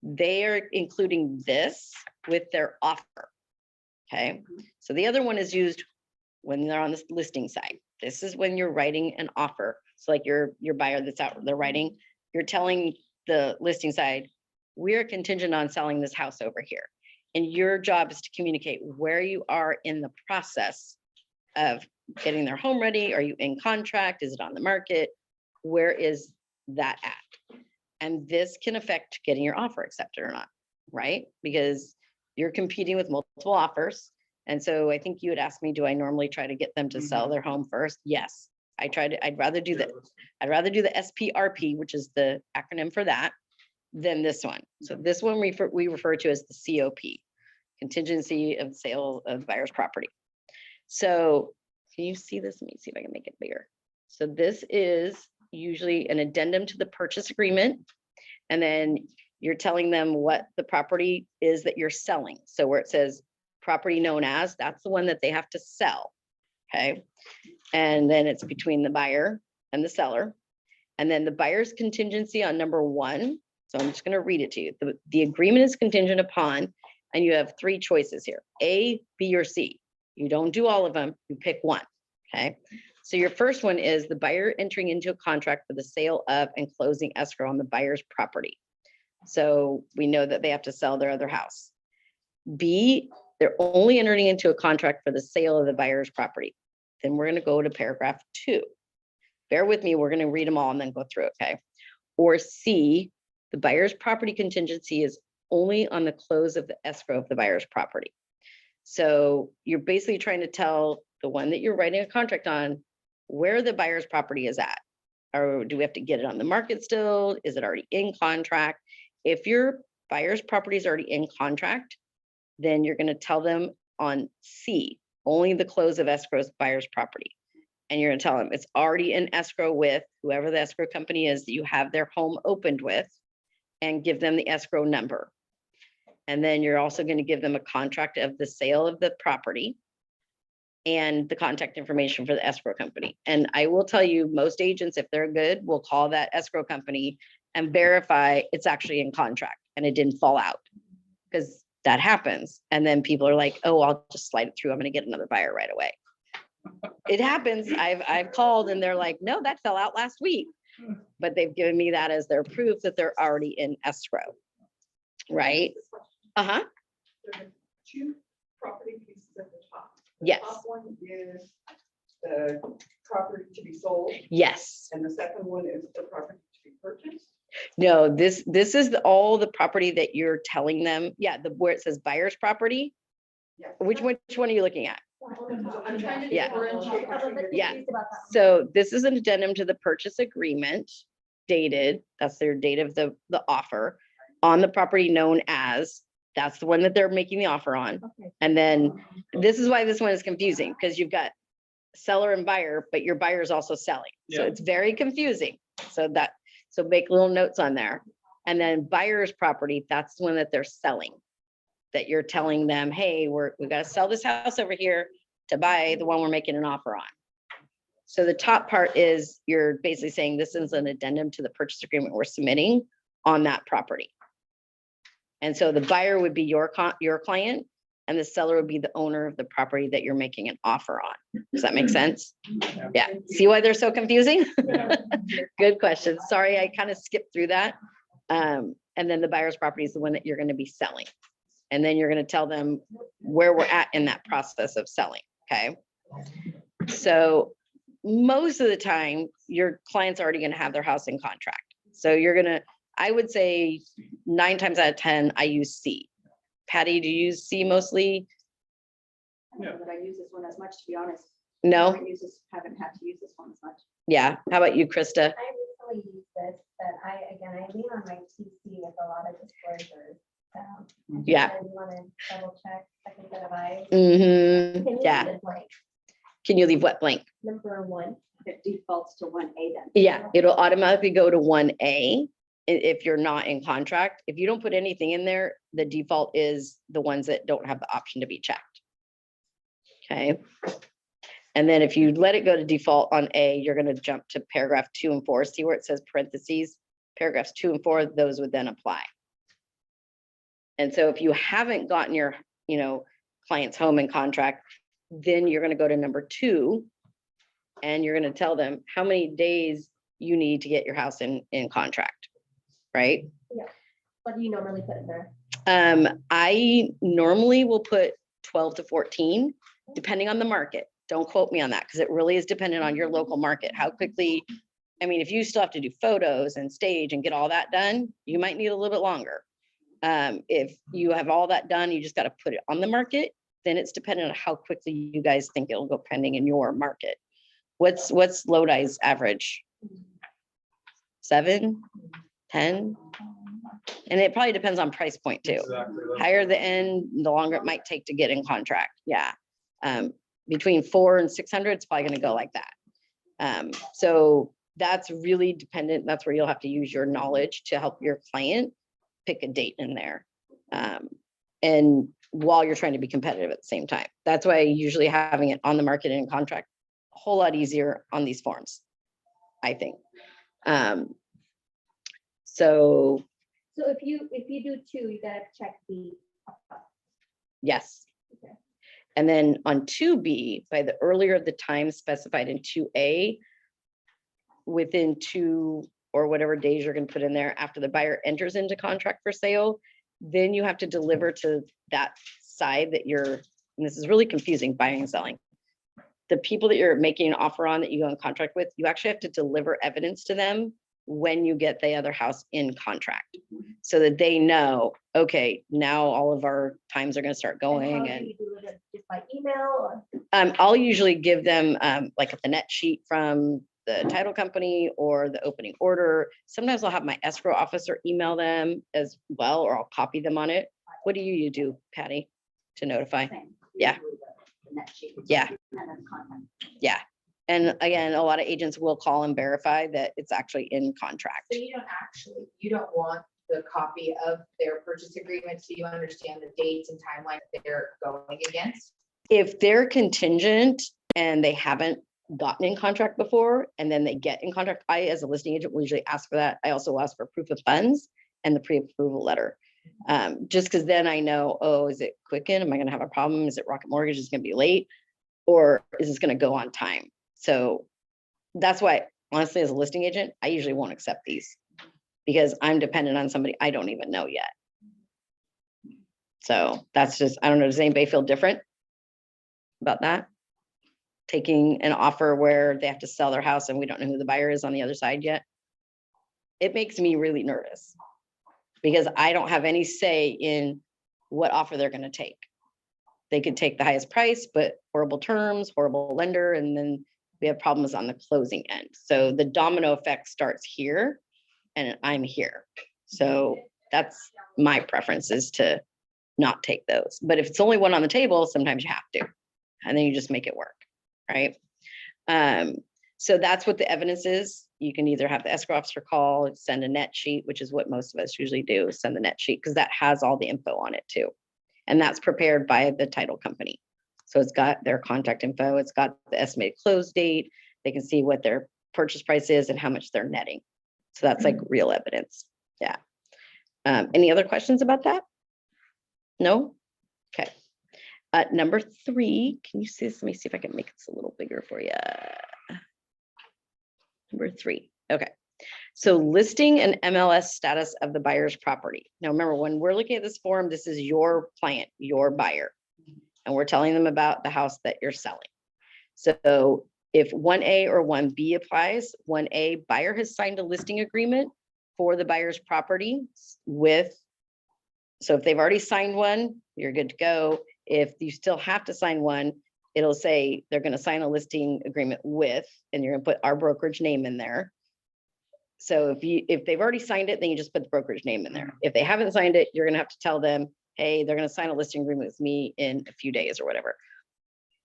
they are including this with their offer. Okay, so the other one is used when they're on the listing side. This is when you're writing an offer. So like your buyer that's out, they're writing, you're telling the listing side, we're contingent on selling this house over here. And your job is to communicate where you are in the process of getting their home ready. Are you in contract? Is it on the market? Where is that at? And this can affect getting your offer accepted or not, right? Because you're competing with multiple offers. And so I think you had asked me, do I normally try to get them to sell their home first? Yes, I try to, I'd rather do the SPRP, which is the acronym for that, than this one. So this one we refer to as the COP, Contingency of Sale of Buyer's Property. So can you see this? Let me see if I can make it bigger. So this is usually an addendum to the purchase agreement. And then you're telling them what the property is that you're selling. So where it says property known as, that's the one that they have to sell. Okay. And then it's between the buyer and the seller. And then the buyer's contingency on number 1. So I'm just going to read it to you. The agreement is contingent upon, and you have 3 choices here, A, B, or C. You don't do all of them, you pick one. Okay. So your first one is the buyer entering into a contract for the sale of and closing escrow on the buyer's property. So we know that they have to sell their other house. B, they're only entering into a contract for the sale of the buyer's property. Then we're going to go to paragraph 2. Bear with me, we're going to read them all and then go through it, okay? Or C, the buyer's property contingency is only on the close of the escrow of the buyer's property. So you're basically trying to tell the one that you're writing a contract on where the buyer's property is at. Or do we have to get it on the market still? Is it already in contract? If your buyer's property is already in contract, then you're going to tell them on C, only the close of escrow's buyer's property. And you're going to tell them it's already in escrow with whoever the escrow company is that you have their home opened with, and give them the escrow number. And then you're also going to give them a contract of the sale of the property and the contact information for the escrow company. And I will tell you, most agents, if they're good, will call that escrow company and verify it's actually in contract and it didn't fall out, because that happens. And then people are like, oh, I'll just slide it through. I'm going to get another buyer right away. It happens. I've called and they're like, no, that fell out last week. But they've given me that as their proof that they're already in escrow. Right? Uh-huh. There are 2 property pieces at the top. Yes. The top one is the property to be sold, Yes. and the second one is the property to be purchased. No, this is all the property that you're telling them. Yeah, where it says buyer's property. Yeah. Which one are you looking at? I'm trying to Yeah. differentiate I'm a bit between Yeah. confused about that. So this is an addendum to the purchase agreement dated, that's their date of the offer, on the property known as, that's the one that they're making the offer on. Okay. And then this is why this one is confusing, because you've got seller and buyer, but your buyer is also selling. So Yeah. it's very confusing. So make little notes on there. And then buyer's property, that's the one that they're selling. That you're telling them, hey, we got to sell this house over here to buy the one we're making an offer on. So the top part is you're basically saying this is an addendum to the purchase agreement we're submitting on that property. And so the buyer would be your client, and the seller would be the owner of the property that you're making an offer on. Does that make sense? Yeah. See why they're so confusing? Good question. Sorry, I kind of skipped through that. And then the buyer's property is the one that you're going to be selling. And then you're going to tell them where we're at in that process of selling. Okay. So most of the time, your client's already going to have their house in contract. So I would say 9 times out of 10, I use C. Patty, do you use C mostly? I don't know that I use this one as much, to be honest. No? Haven't had to use this one as much. Yeah. How about you, Krista? I use the probably use this, but I lean on my TC with a lot of disclosures. So I Yeah. really want to double check second set of eyes. Mm-hmm. Can you Yeah. leave it blank? Can you leave what blank? Number 1. It defaults to 1A then. Yeah, it'll automatically go to 1A if you're not in contract. If you don't put anything in there, the default is the ones that don't have the option to be checked. Okay. And then if you let it go to default on A, you're going to jump to paragraph 2 and 4. See where it says parentheses, paragraphs 2 and 4, those would then apply. And so if you haven't gotten your, client's home in contract, then you're going to go to number 2 and you're going to tell them how many days you need to get your house in contract, right? What do you normally put in there? I normally will put 12 to 14, depending on the market. Don't quote me on that because it really is dependent on your local market. How quickly, if you still have to do photos and stage and get all that done, you might need a little bit longer. If you have all that done, you just got to put it on the market, then it's dependent on how quickly you guys think it'll go pending in your market. What's Lodi's average? 7, 10? And it probably depends on price point too. Exactly. Higher the end, the longer it might take to get in contract. Yeah. Between 400 and 600, it's probably going to go like that. So that's really dependent. That's where you'll have to use your knowledge to help your client pick a date in there. And while you're trying to be competitive at the same time. That's why usually having it on the market and in contract, a whole lot easier on these forms, I think. So if you do 2, you gotta check the. yes. Okay. And then on 2B, by the earlier of the time specified in 2A, within 2 or whatever days you're going to put in there after the buyer enters into contract for sale, then you have to deliver to that side that you're, and this is really confusing, buying and selling. The people that you're making an offer on that you go in contract with, you actually have to deliver evidence to them when you get the other house in contract so that they know, okay, now all of our times are going to start going. And how do you deliver it? Just by email or? I'll usually give them like the net sheet from the title company or the opening order. Sometimes I'll have my escrow officer email them as well, or I'll copy them on it. What do you do, Patty, to notify? Same. Yeah. The net sheet. Yeah. And then content. Yeah. And again, a lot of agents will call and verify that it's actually in contract. So you don't want the copy of their purchase agreement, so you understand the dates and timeline that they're going against? If they're contingent and they haven't gotten in contract before, and then they get in contract, I, as a listing agent, will usually ask for that. I also ask for proof of funds and the pre-approval letter. Just because then I know, oh, is it Quicken? Am I going to have a problem? Is it Rocket Mortgage? Is it going to be late? Or is this going to go on time? So that's why, honestly, as a listing agent, I usually won't accept these because I'm dependent on somebody I don't even know yet. So that's just, I don't know, does anybody feel different about that? Taking an offer where they have to sell their house and we don't know who the buyer is on the other side yet. It makes me really nervous because I don't have any say in what offer they're going to take. They could take the highest price, but horrible terms, horrible lender, and then we have problems on the closing end. So the domino effect starts here and I'm here. So that's my preference, is to not take those. But if it's only one on the table, sometimes you have to, and then you just make it work, right? So that's what the evidence is. You can either have the escrow officer call, send a net sheet, which is what most of us usually do, send the net sheet, because that has all the info on it too. And that's prepared by the title company. So it's got their contact info, it's got the estimated close date, they can see what their purchase price is and how much they're netting. So that's like real evidence. Yeah. Any other questions about that? No? Okay. Number 3, can you see this? Let me see if I can make this a little bigger for you. Number 3. Okay. So listing an MLS status of the buyer's property. Now, remember, when we're looking at this form, this is your client, your buyer, and we're telling them about the house that you're selling. So if 1A or 1B applies, 1A, buyer has signed a listing agreement for the buyer's property with, so if they've already signed one, you're good to go. If you still have to sign one, it'll say they're going to sign a listing agreement with, and you're going to put our brokerage name in there. So if they've already signed it, then you just put the brokerage name in there. If they haven't signed it, you're gonna have to tell them, hey, they're gonna sign a listing agreement with me in a few days or whatever.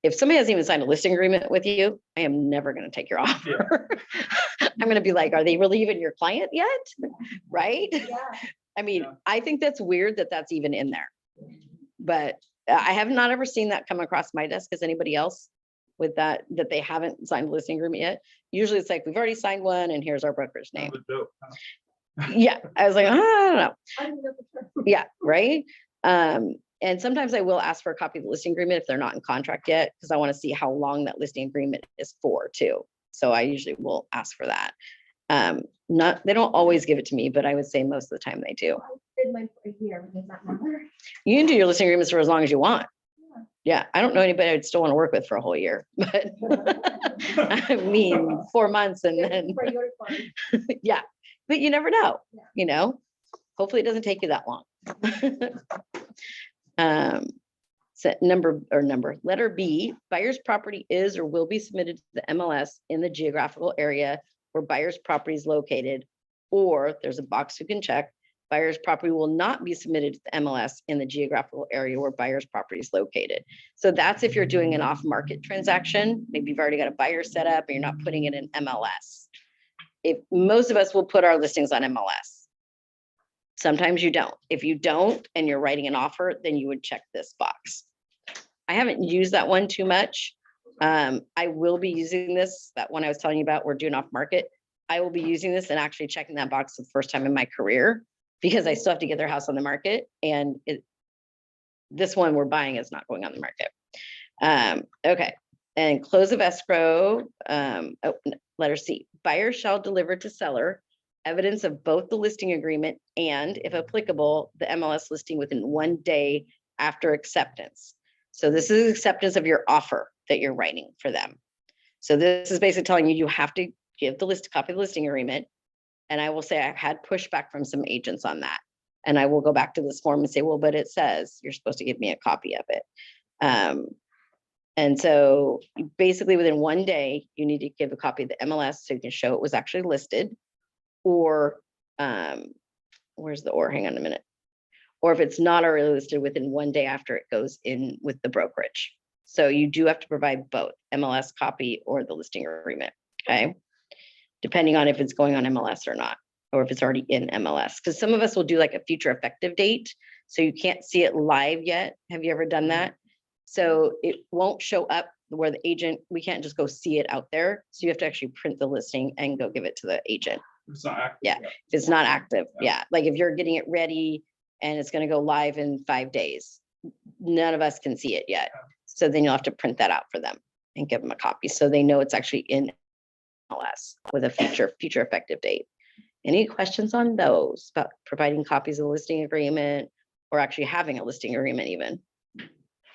If somebody hasn't even signed a listing agreement with you, I am never gonna take your offer. I'm gonna be like, are they really even your client yet? Right? Yeah. I mean, Yeah. I think that's weird that that's even in there. But I have not ever seen that come across my desk. Has anybody else with that they haven't signed a listing agreement yet? Usually it's like, we've already signed one and here's our broker's name. Kind of a joke, huh? Yeah, I was like, I don't know. I don't know for sure. Yeah, right. And sometimes I will ask for a copy of the listing agreement if they're not in contract yet, because I want to see how long that listing agreement is for too. So I usually will ask for that. They don't always give it to me, but I would say most of the time they do. I did mine for a year. Does that matter? You can do your listing agreements for as long as you want. Yeah, I don't know anybody I'd still want to work with for a whole year, but I mean, 4 months and then, For your client. yeah, but you never know, Yeah. you know? Hopefully it doesn't take you that long. Letter B, buyer's property is or will be submitted to the MLS in the geographical area where buyer's property is located, or there's a box you can check, buyer's property will not be submitted to the MLS in the geographical area where buyer's property is located. So that's if you're doing an off-market transaction, maybe you've already got a buyer set up and you're not putting it in MLS. If most of us will put our listings on MLS. Sometimes you don't. If you don't, and you're writing an offer, then you would check this box. I haven't used that one too much. I will be using this, that one I was telling you about, we're doing off market. I will be using this and actually checking that box for the first time in my career, because I still have to get their house on the market, and this one we're buying is not going on the market. Okay, and close of escrow, letter C, buyer shall deliver to seller evidence of both the listing agreement and, if applicable, the MLS listing within 1 day after acceptance. So this is acceptance of your offer that you're writing for them. So this is basically telling you, you have to give the copy of the listing agreement. And I will say I've had pushback from some agents on that. And I will go back to this form and say, well, but it says you're supposed to give me a copy of it. And so basically within 1 day, you need to give a copy of the MLS so you can show it was actually listed. Or where's the or? Hang on a minute. Or if it's not already listed, within 1 day after it goes in with the brokerage. So you do have to provide both MLS copy or the listing agreement, okay? Depending on if it's going on MLS or not, or if it's already in MLS. Because some of us will do like a future effective date, so you can't see it live yet. Have you ever done that? So it won't show up where the agent, we can't just go see it out there. So you have to actually print the listing and go give it to the agent. It's not active Yeah, yet. if it's not active, Yeah. yeah. Like if you're getting it ready and it's gonna go live in 5 days, none of us can see it yet. So then you'll have to print that out for them and give them a copy, so they know it's actually in MLS with a future effective date. Any questions on those about providing copies of the listing agreement or actually having a listing agreement even?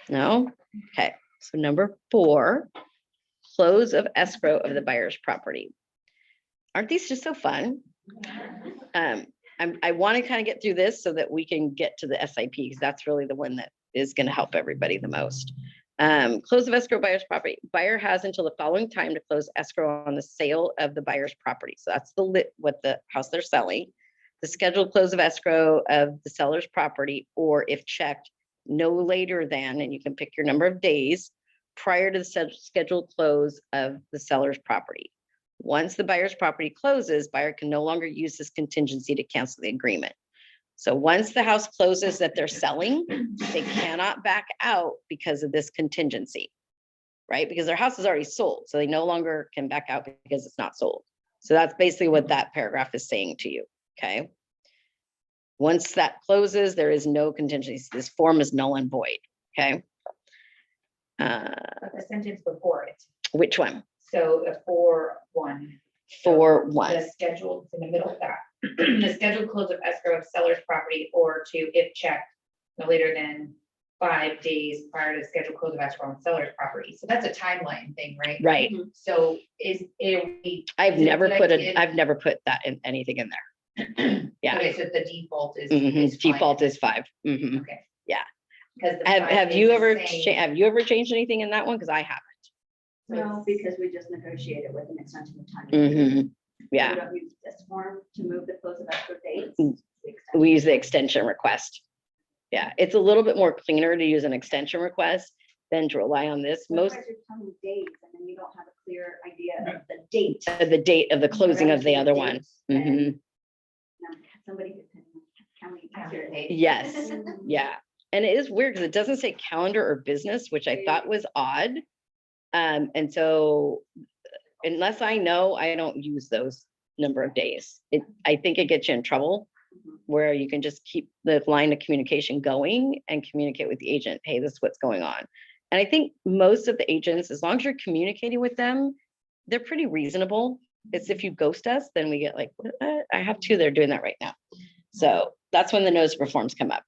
No? Okay, so number 4, close of escrow of the buyer's property. Aren't these just so fun? I want to kind of get through this so that we can get to the SIP, because that's really the one that is going to help everybody the most. Close of escrow buyer's property. Buyer has until the following time to close escrow on the sale of the buyer's property. So that's what the house they're selling. The scheduled close of escrow of the seller's property, or if checked, no later than, and you can pick your number of days prior to the scheduled close of the seller's property. Once the buyer's property closes, buyer can no longer use this contingency to cancel the agreement. So once the house closes that they're selling, they cannot back out because of this contingency, right? Because their house is already sold, so they no longer can back out because it's not sold. So that's basically what that paragraph is saying to you, okay? Once that closes, there is no contingency. This form is null and void, okay? But the sentence before it, Which one? so the 4-1. For one. The scheduled, it's in the middle of that, the scheduled close of escrow of seller's property, or to, if checked, no later than 5 days prior to the scheduled close of escrow on seller's property. So that's a timeline thing, right? Right. So is it? I've is it never good put idea- I've never put that in anything in there. Yeah. Okay, so the default is. Mhm, is fine. default is 5. Mhm. Okay. Yeah. Because. Have you ever changed anything in that one? Because I haven't. No, because we just negotiated with an extension of time. Mhm. Yeah. We don't use this form to move the close of escrow dates. Mm. We use the extension request. Yeah, it's a little bit more cleaner to use an extension request than to rely on this. Most Otherwise you're telling dates and then you don't have a clear idea of the date. the date of the closing of the Right, other the one. date, and, Mhm. you know, somebody could count your date. Yes, yeah. And it is weird because it doesn't say calendar or business, which I thought was odd. And so unless I know, I don't use those number of days. I think it gets you in trouble where you can just keep the line of communication going and communicate with the agent, hey, this is what's going on. And I think most of the agents, as long as you're communicating with them, they're pretty reasonable. It's if you ghost us, then we get like, what? I have two that are doing that right now. So that's when the notice of reforms come up.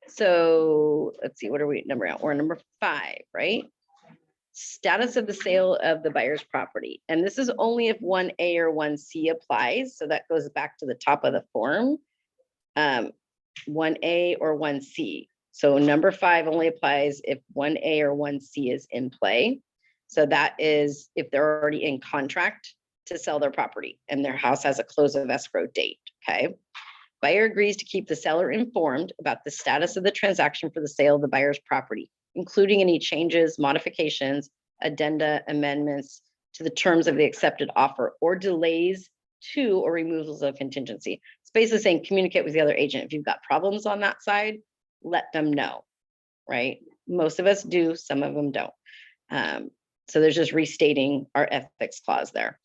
So let's see, what are we number out? We're number 5, right? Status of the sale of the buyer's property. And this is only if 1A or 1C applies. So that goes back to the top of the form. 1A or 1C. So number 5 only applies if 1A or 1C is in play. So that is if they're already in contract to sell their property and their house has a close of escrow date, okay? Buyer agrees to keep the seller informed about the status of the transaction for the sale of the buyer's property, including any changes, modifications, addenda, amendments to the terms of the accepted offer, or delays to or removals of contingency. It's basically saying communicate with the other agent. If you've got problems on that side, let them know, right? Most of us do, some of them don't. So there's just restating our ethics clause there.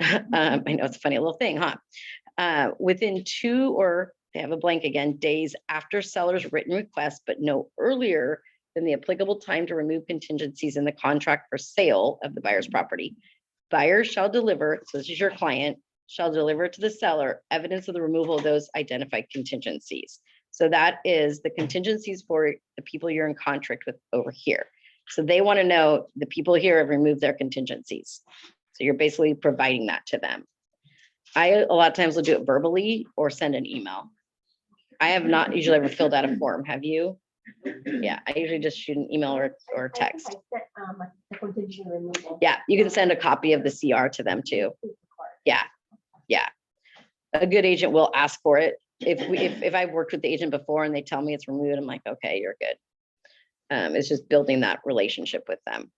I know it's a funny little thing, huh? Within 2 or they have a blank again, days after seller's written request, but no earlier than the applicable time to remove contingencies in the contract for sale of the buyer's property. Buyer shall deliver, so this is your client, shall deliver to the seller evidence of the removal of those identified contingencies. So that is the contingencies for the people you're in contract with over here. So they want to know the people here have removed their contingencies. So you're basically providing that to them. I, a lot of times will do it verbally or send an email. I have not usually ever filled out a form. Have you? Yeah, I usually just shoot an email or text. I sent, the contingent removal. Yeah, you can send a copy of the CR to them too. Yeah, yeah. A good agent will ask for it. If I've worked with the agent before and they tell me it's removed, I'm like, okay, you're good. It's just building that relationship with them.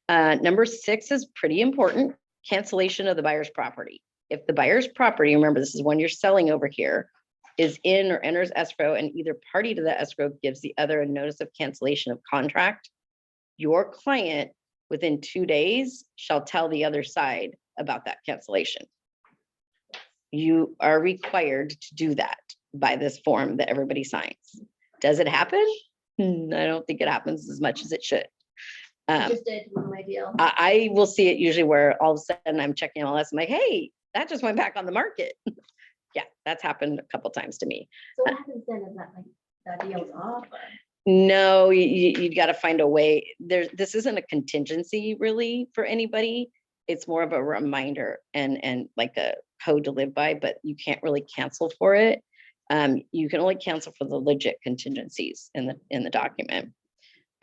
Number 6 is pretty important. Cancellation of the buyer's property. If the buyer's property, remember this is when you're selling over here, is in or enters escrow and either party to the escrow gives the other a notice of cancellation of contract, your client within 2 days shall tell the other side about that cancellation. You are required to do that by this form that everybody signs. Does it happen? I don't think it happens as much as it should. I just did one of my deal. I will see it usually where all of a sudden I'm checking MLS. I'm like, hey, that just went back on the market. Yeah, that's happened a couple times to me. So what happens then? Is that like that deal's off? Or? No, you got to find a way. This isn't a contingency really for anybody. It's more of a reminder and like a code to live by, but you can't really cancel for it. You can only cancel for the legit contingencies in the document.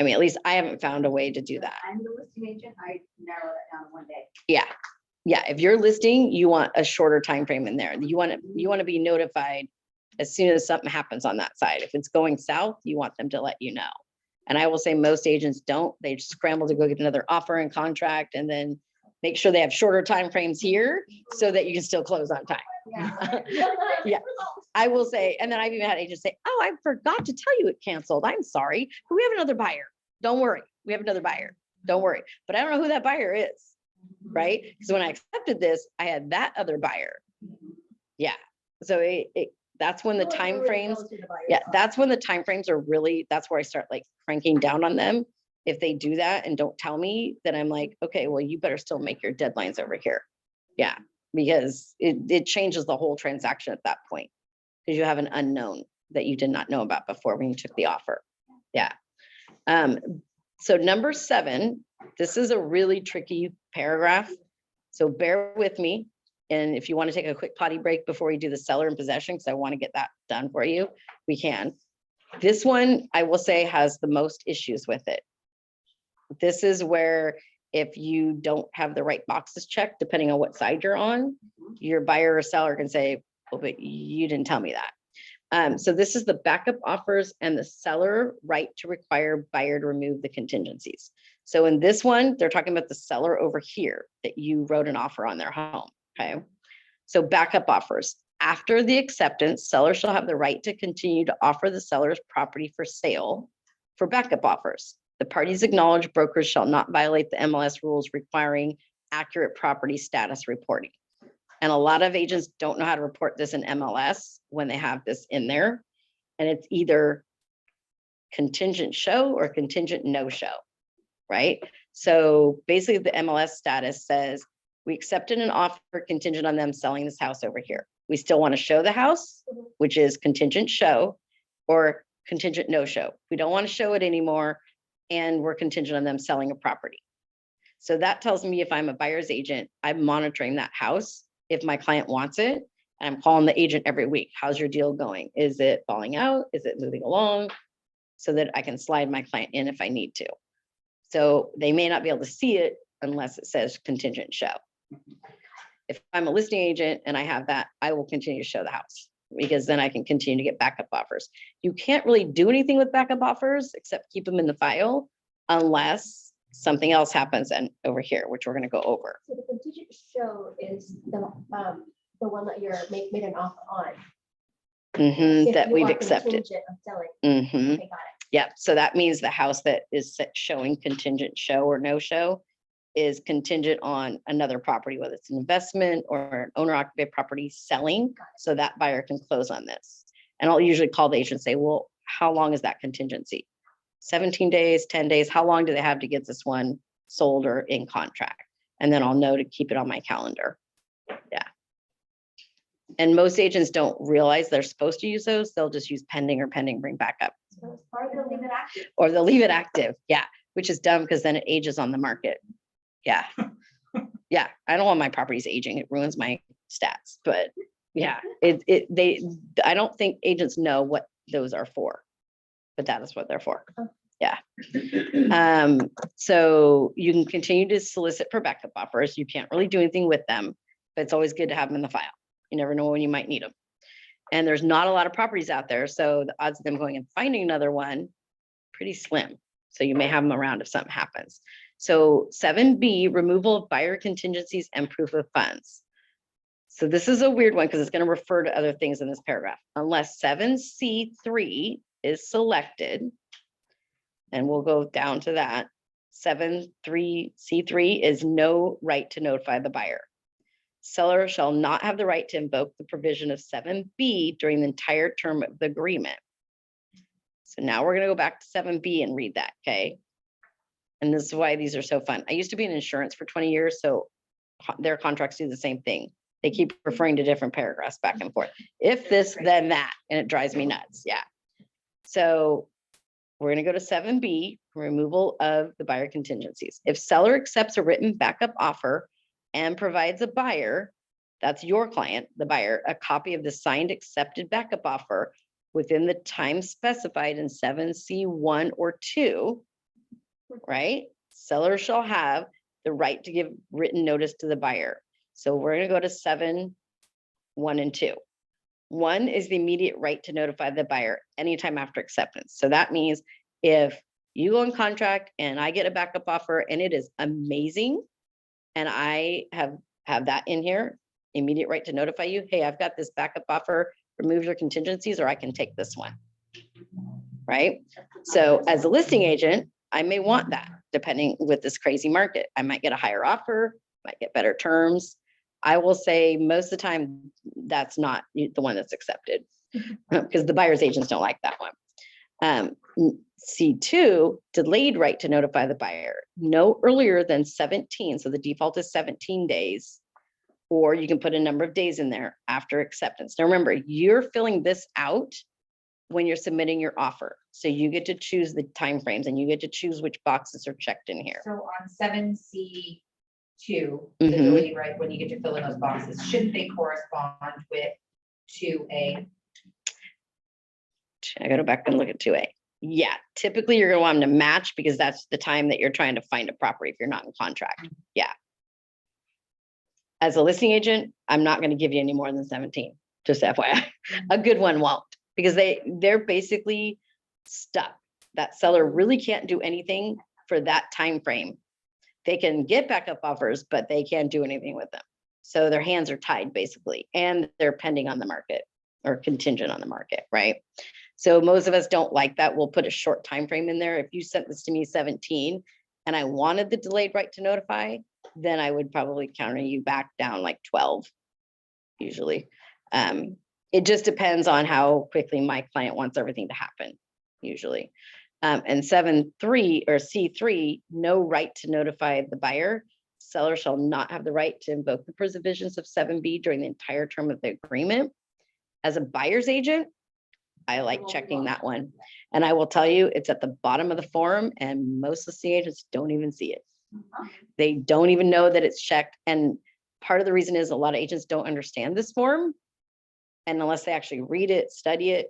I mean, at least I haven't found a way to do that. I'm the listing agent, I narrow that down to 1 day. Yeah. Yeah. If you're listing, you want a shorter time frame in there. You want to be notified as soon as something happens on that side. If it's going south, you want them to let you know. And I will say most agents don't. They scramble to go get another offer and contract and then make sure they have shorter time frames here so that you can still close on time. Yeah. I will say, and then I've even had agents say, oh, I forgot to tell you it canceled. I'm sorry, but we have another buyer. Don't worry. We have another buyer. Don't worry. But I don't know who that buyer is, right? Because when I accepted this, I had that other buyer. Yeah. So that's when the time frames, yeah, that's when the time frames are really, that's where I start like cranking down on them. If they do that and don't tell me, then I'm like, okay, well, you better still make your deadlines over here. Yeah, because it changes the whole transaction at that point. Because you have an unknown that you did not know about before when you took the offer. Yeah. So number 7, this is a really tricky paragraph. So bear with me. And if you want to take a quick potty break before we do the seller in possession, because I want to get that done for you, we can. This one, I will say, has the most issues with it. This is where if you don't have the right boxes checked, depending on what side you're on, your buyer or seller can say, well, but you didn't tell me that. So this is the backup offers and the seller right to require buyer to remove the contingencies. So in this one, they're talking about the seller over here that you wrote an offer on their home, okay? So backup offers. After the acceptance, seller shall have the right to continue to offer the seller's property for sale for backup offers. The parties acknowledge brokers shall not violate the MLS rules requiring accurate property status reporting. And a lot of agents don't know how to report this in MLS when they have this in there. And it's either contingent show or contingent no show, right? So basically the MLS status says, we accepted an offer contingent on them selling this house over here. We still want to show the house, which is contingent show or contingent no show. We don't want to show it anymore. And we're contingent on them selling a property. So that tells me if I'm a buyer's agent, I'm monitoring that house. If my client wants it, and I'm calling the agent every week, how's your deal going? Is it falling out? Is it moving along? So that I can slide my client in if I need to. So they may not be able to see it unless it says contingent show. If I'm a listing agent and I have that, I will continue to show the house because then I can continue to get backup offers. You can't really do anything with backup offers except keep them in the file unless something else happens and over here, which we're going to go over. So the contingent show is the one that you're made an offer on. If That you we've are accepted. contingent of selling. Mhm. Okay, got it. Yeah, so that means the house that is showing contingent show or no show is contingent on another property, whether it's an investment or an owner occupied property selling, so that buyer can close on this. And I'll usually call the agent and say, well, how long is that contingency? 17 days, 10 days, how long do they have to get this one sold or in contract? And then I'll know to keep it on my calendar. Yeah. And most agents don't realize they're supposed to use those. They'll just use pending or pending bring back up. Or they'll leave it active. Or they'll leave it active. Yeah, which is dumb because then it ages on the market. Yeah. Yeah, I don't want my properties aging. It ruins my stats. But yeah, I don't think agents know what those are for, but that is what they're for. Yeah. So you can continue to solicit for backup offers. You can't really do anything with them, but it's always good to have them in the file. You never know when you might need them. And there's not a lot of properties out there. So the odds of them going and finding another one, pretty slim. So you may have them around if something happens. So 7B, removal of buyer contingencies and proof of funds. So this is a weird one because it's going to refer to other things in this paragraph. Unless 7C3 is selected, and we'll go down to that. 7.3C3 is no right to notify the buyer. Seller shall not have the right to invoke the provision of 7B during the entire term of the agreement. So now we're going to go back to 7B and read that, okay? And this is why these are so fun. I used to be in insurance for 20 years, so their contracts do the same thing. They keep referring to different paragraphs back and forth. If this, then that, and it drives me nuts, yeah. So we're going to go to 7B, removal of the buyer contingencies. If seller accepts a written backup offer and provides a buyer, that's your client, the buyer, a copy of the signed accepted backup offer within the time specified in 7C1 or 2, right? Seller shall have the right to give written notice to the buyer. So we're going to go to 7, 1, and 2. 1 is the immediate right to notify the buyer anytime after acceptance. So that means if you go in contract and I get a backup offer and it is amazing, and I have that in here, immediate right to notify you, hey, I've got this backup offer, remove your contingencies, or I can take this one, right? So as a listing agent, I may want that depending with this crazy market. I might get a higher offer, might get better terms. I will say most of the time, that's not the one that's accepted because the buyer's agents don't like that one. C2, delayed right to notify the buyer, no earlier than 17. So the default is 17 days, or you can put a number of days in there after acceptance. Now remember, you're filling this out when you're submitting your offer. So you get to choose the timeframes and you get to choose which boxes are checked in here. So on 7C2, the delayed right, when you get to fill in those boxes, shouldn't they correspond with 2A? I gotta go back and look at 2A. Yeah, typically you're gonna want them to match because that's the time that you're trying to find a property if you're not in contract. Yeah. As a listing agent, I'm not gonna give you any more than 17, just FYI. A good one won't, because they're basically stuck. That seller really can't do anything for that time frame. They can get backup offers, but they can't do anything with them. So their hands are tied basically, and they're pending on the market or contingent on the market, right? So most of us don't like that. We'll put a short time frame in there. If you sent this to me 17 and I wanted the delayed right to notify, then I would probably counter you back down like 12 usually. It just depends on how quickly my client wants everything to happen usually. And 7.3 or C3, no right to notify the buyer. Seller shall not have the right to invoke the provisions of 7B during the entire term of the agreement. As a buyer's agent, I like checking that one. And I will tell you, it's at the bottom of the form and most listing agents don't even see it. They don't even know that it's checked. And part of the reason is a lot of agents don't understand this form. And unless they actually read it, study it,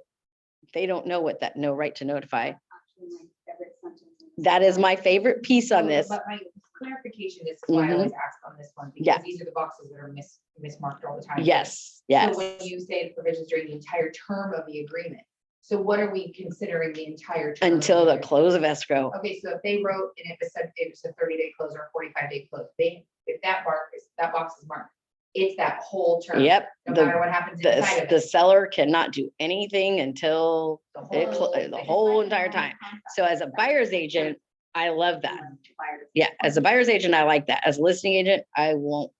they don't know what that no right to notify. Actually, my favorite sentence in this. That is my favorite piece on this. But my clarification is why I always ask on this one, Yeah. because these are the boxes that are mismarked all the time. Yes, So yes. when you say the provisions during the entire term of the agreement, so what are we considering the entire term? Until the close of escrow. Okay, so if they wrote and if it said it was a 30-day close or a 45-day close, if that box is marked, it's that whole term. Yep. No matter what happens inside of The it. seller cannot do anything until the whole entire time. So as a buyer's agent, I love that. Yeah, as a buyer's agent, I like that. As a listing agent, I will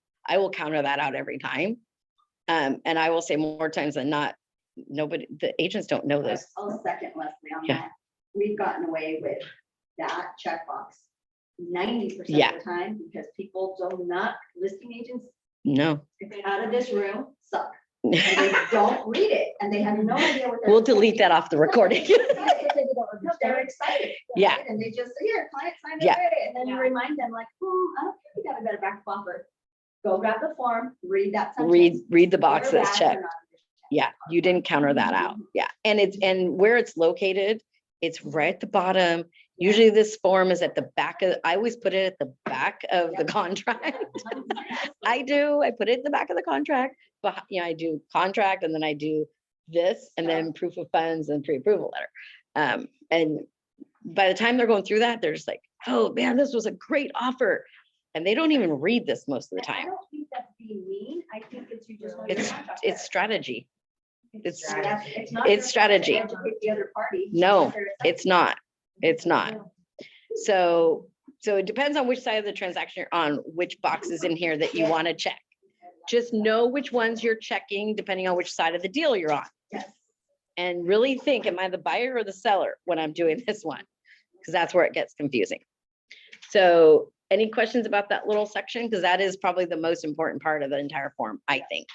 counter that out every time. And I will say more times than not, the agents don't know this. I'll second Leslie on Yeah. that. We've gotten away with that checkbox 90% Yeah. of the time because people do not, listing agents No. out of this room suck. And they don't read it and they have no idea what they're. We'll delete that off the recording. No, they're excited. Yeah. right? And they just, here, client signed Yeah. away. And then you remind them like, I don't think we got a better backup offer. Go grab the form, read that sentence. Read the box Good or that's bad or checked. not. Yeah, you didn't counter that out. Yeah, and where it's located, it's right at the bottom. Usually this form is at the back of, I always put it at the back of the contract. I put it in the back of the contract, but I do contract and then I do this and then proof of funds and pre-approval letter. And by the time they're going through that, they're just like, oh man, this was a great offer. And they don't even read this most of the I time. don't think that's being mean. I think it's you just. know your It's contract it's better. strategy. It's And that's- not it's your fault strategy. to educate the other party. No, Because they're it's not. It's not. So it depends on which side of the transaction you're on, which boxes in here that you want to check. Just know which ones you're checking depending on which side of the deal you're on. Yes. And really think, am I the buyer or the seller when I'm doing this one? Because that's where it gets confusing. So any questions about that little section? Because that is probably the most important part of the entire form, I think.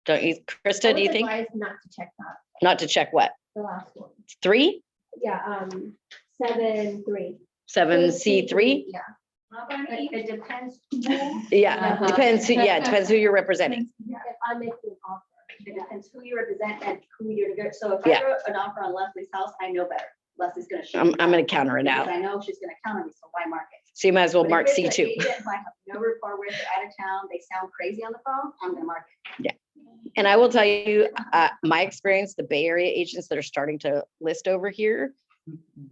Don't you, Krista, do you think? Not to check that, Not to check what? the last one. 3, Yeah, 7.3. 7C3? Yeah. It depends. Yeah, depends, depends who you're representing. If I make an offer. It depends who you represent and who you're gonna go. So if Yeah. I wrote an offer on Leslie's house, I know better. Leslie's gonna shoot. I'm me gonna down counter it because out. I know she's gonna counter me, so why mark it? So you might as well But if mark it's an C2. agent who I have no rapport with, they're out of town, they sound crazy on the phone, I'm gonna mark it. And I will tell you, my experience, the Bay Area agents that are starting to list over here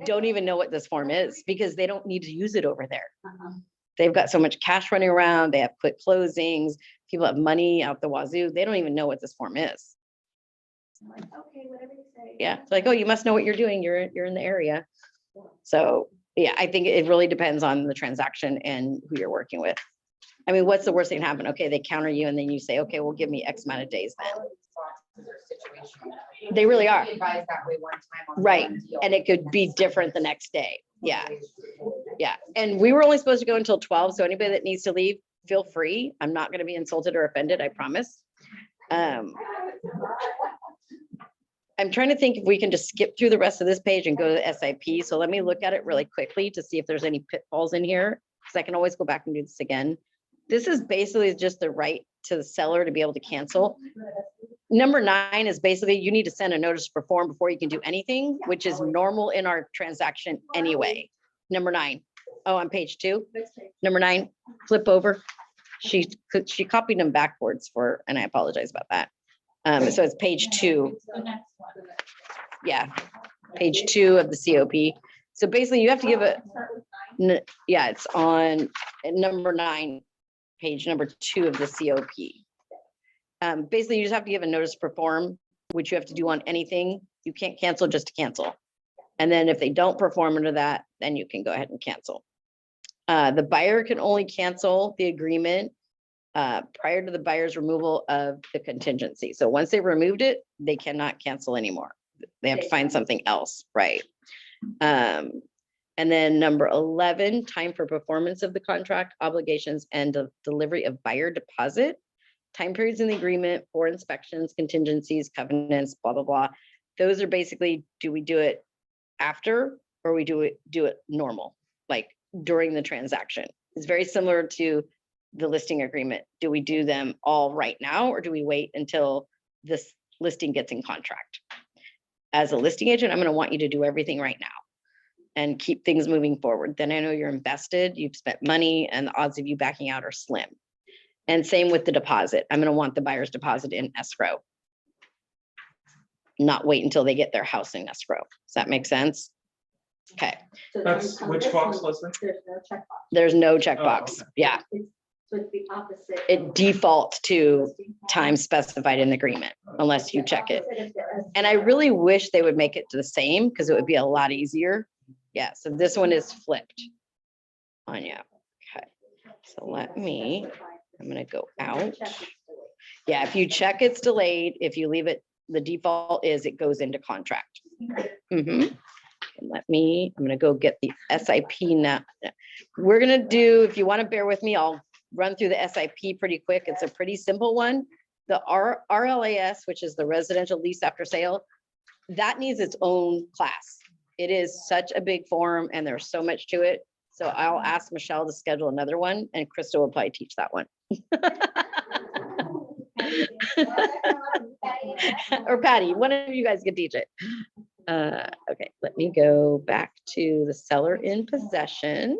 don't even know what this form is because they don't need to use it over there. They've got so much cash running around, they have quick closings, people have money out the wazoo, they don't even know what this form is. I'm like, okay, whatever you say. Yeah, it's like, oh, you must know what you're doing, you're in the area. So, yeah, I think it really depends on the transaction and who you're working with. I mean, what's the worst thing that happen? Okay, they counter you and then you say, okay, well, give me X amount of days then. All of these boxes are situational. They really are. We advised that way one time on Right, one deal. and it could be different the next day. Yeah, yeah. And we were only supposed to go until 12, so anybody that needs to leave, feel free. I'm not gonna be insulted or offended, I promise. I'm trying to think if we can just skip through the rest of this page and go to the SIP. So let me look at it really quickly to see if there's any pitfalls in here, because I can always go back and do this again. This is basically just the right to the seller to be able to cancel. Number 9 is basically you need to send a notice to perform before you can do anything, which is normal in our transaction anyway. Number 9. Oh, on page 2. Number 9, flip over. She copied them backwards and I apologize about that. So it's page 2. Yeah, page 2 of the COP. So basically you have to give yeah, it's on number 9, page number 2 of the COP. Basically you just have to give a notice to perform, which you have to do on anything. You can't cancel just to cancel. And then if they don't perform under that, then you can go ahead and cancel. The buyer can only cancel the agreement prior to the buyer's removal of the contingency. So once they've removed it, they cannot cancel anymore. They have to find something else, right? And then number 11, time for performance of the contract, obligations, and the delivery of buyer deposit. Time periods in the agreement for inspections, contingencies, covenants, blah, blah, blah. Those are basically, do we do it after or we do it normal, like during the transaction? It's very similar to the listing agreement. Do we do them all right now or do we wait until this listing gets in contract? As a listing agent, I'm going to want you to do everything right now and keep things moving forward. Then I know you're invested, you've spent money, and the odds of you backing out are slim. And same with the deposit. I'm going to want the buyer's deposit in escrow. Not wait until they get their house in escrow. Does that make sense? Okay. That's which box, Leslie? There's no checkbox. There's no checkbox. okay. Yeah. So it's the opposite. It defaults to time specified in the agreement unless you check it. And I really wish they would make it to the same because it would be a lot easier. Yeah, so this one is flipped on you. Okay, so I'm gonna go out. Yeah, if you check it's delayed, if you leave it, the default is it goes into contract. And I'm gonna go get the SIP now. We're gonna do, if you want to bear with me, I'll run through the SIP pretty quick. It's a pretty simple one. The RLAS, which is the residential lease after sale, that needs its own class. It is such a big form and there's so much to it. So I'll ask Michele to schedule another one and Krista will probably teach that one. Or Patty, one of you guys can teach it. Okay, let me go back to the seller in possession.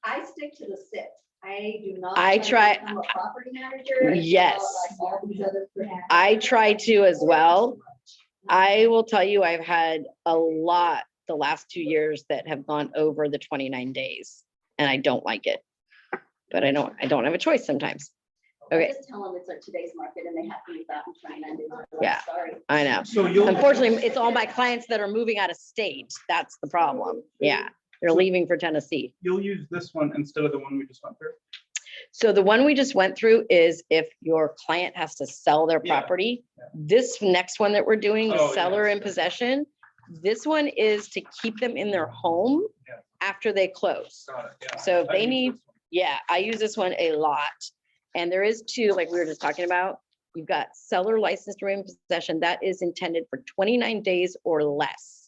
I stick to the SIP. I do not. I try. become a property manager. Yes. like all these other I try to as well. I will tell you, I've had a lot the last 2 years that have gone over the 29 days and I don't like it. But I don't have a choice sometimes. Okay. Just tell them it's like today's market and they have to meet that in 29 days. Yeah. Sorry. I know. So you'll. Unfortunately, it's all my clients that are moving out of state. That's the problem. Yeah. They're leaving for Tennessee. You'll use this one instead of the one we just went through? So the one we just went through is if your client has to sell their Yeah. property. This next one that we're doing, the Oh, seller yes. in possession, this one is to keep them in their home Yeah. after they close. Got it, yeah. So if I they use need, this one. yeah, I use this one a lot. And there is two, like we were just talking about, you've got seller licensed to remain in possession. That is intended for 29 days or less.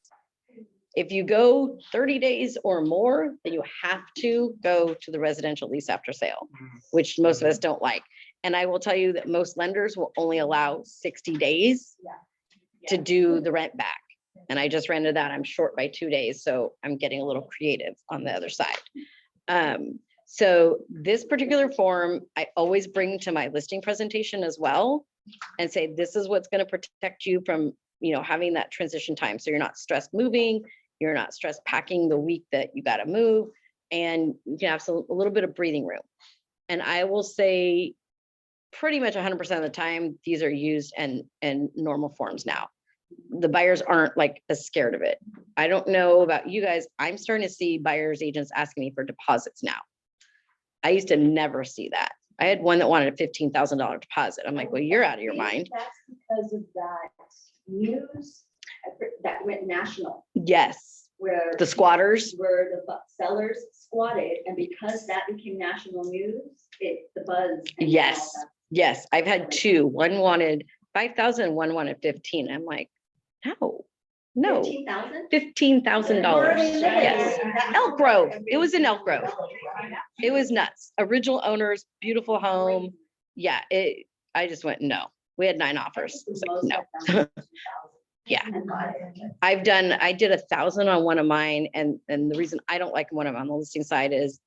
If you go 30 days or more, then you have to go to the residential lease after sale, which most of us don't like. And I will tell you that most lenders will only allow 60 days to do the rent back. And I just ran into that. I'm short by 2 days, so I'm getting a little creative on the other side. So this particular form, I always bring to my listing presentation as well and say, this is what's going to protect you from, having that transition time. So you're not stressed moving, you're not stressed packing the week that you got to move, and you can have a little bit of breathing room. And I will say pretty much 100% of the time, these are used in normal forms now. The buyers aren't like as scared of it. I don't know about you guys. I'm starting to see buyers agents asking me for deposits now. I used to never see that. I had one that wanted a $15,000 deposit. I'm like, well, you're out of your mind. That's because of that news that went national, Yes, where the squatters. where the sellers squatted, and because that became national news, the buzz. and Yes. all that. Yes, I've had two. One wanted 5,000, one wanted 15. I'm like, no, No, 15,000? $15,000. Yes. Elk Grove. It was in Elk Grove. It was nuts. Original owners, beautiful home. Yeah, I just went, no. We had 9 offers. I was like, no. Yeah. I did 1,000 on one of mine. And the reason I don't like one of them on the listing side is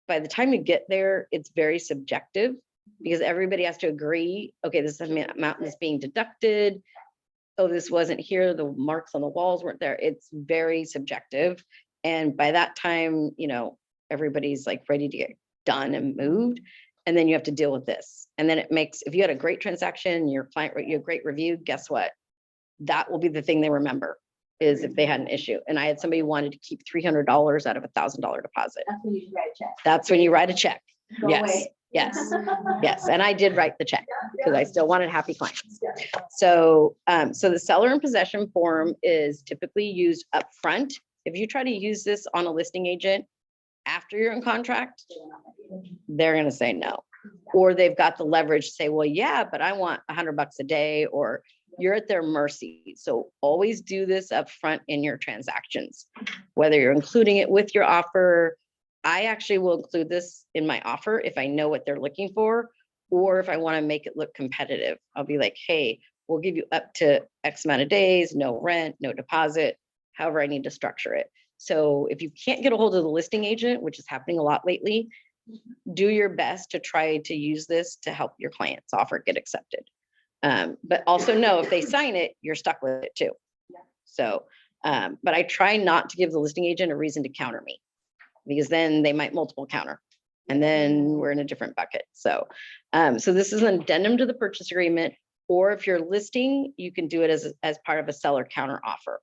by the time you get there, it's very subjective because everybody has to agree. Okay, this is the amount that's being deducted. Oh, this wasn't here. The marks on the walls weren't there. It's very subjective. And by that time, everybody's like ready to get done and moved. And then you have to deal with this. And then it makes, if you had a great transaction, your client wrote you a great review, guess what? That will be the thing they remember is if they had an issue. And I had somebody who wanted to keep $300 out of $1,000 deposit. That's when you should write a check. That's when you write a check. Go Yes, away. yes, yes. And I did write the check because I still wanted happy clients. So, so the seller in possession form is typically used up front. If you try to use this on a listing agent after you're in contract, they're going to say no. Or they've got the leverage to say, well, yeah, but I want $100 a day, or you're at their mercy. So always do this up front in your transactions, whether you're including it with your offer. I actually will include this in my offer if I know what they're looking for, or if I want to make it look competitive. I'll be like, hey, we'll give you up to X amount of days, no rent, no deposit, however I need to structure it. So if you can't get a hold of the listing agent, which is happening a lot lately, do your best to try to use this to help your client's offer get accepted. But also know if they sign it, you're stuck with it too. So, but I try not to give the listing agent a reason to counter me, because then they might multiple counter and then we're in a different bucket. So, so this is an addendum to the purchase agreement, or if you're listing, you can do it as part of a seller counter offer.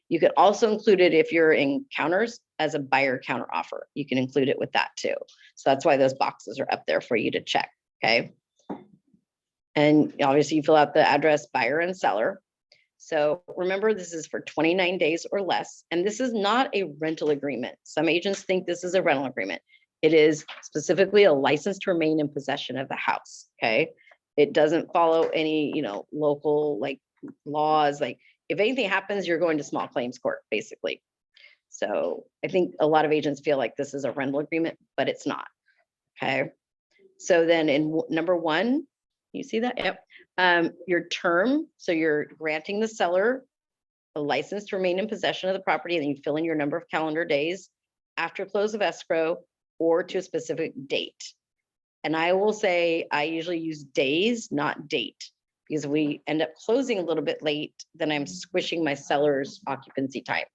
You could also include it if you're in counters as a buyer counter offer. You can include it with that too. So that's why those boxes are up there for you to check. Okay. And obviously you fill out the address, buyer and seller. So remember, this is for 29 days or less. And this is not a rental agreement. Some agents think this is a rental agreement. It is specifically a license to remain in possession of the house. Okay. It doesn't follow any, local laws. Like if anything happens, you're going to small claims court, basically. So I think a lot of agents feel like this is a rental agreement, but it's not. Okay. So then in number 1, you see that? Yep. Your term. So you're granting the seller a license to remain in possession of the property, and then you fill in your number of calendar days after close of escrow or to a specific date. And I will say I usually use days, not date, because if we end up closing a little bit late, then I'm squishing my seller's occupancy time.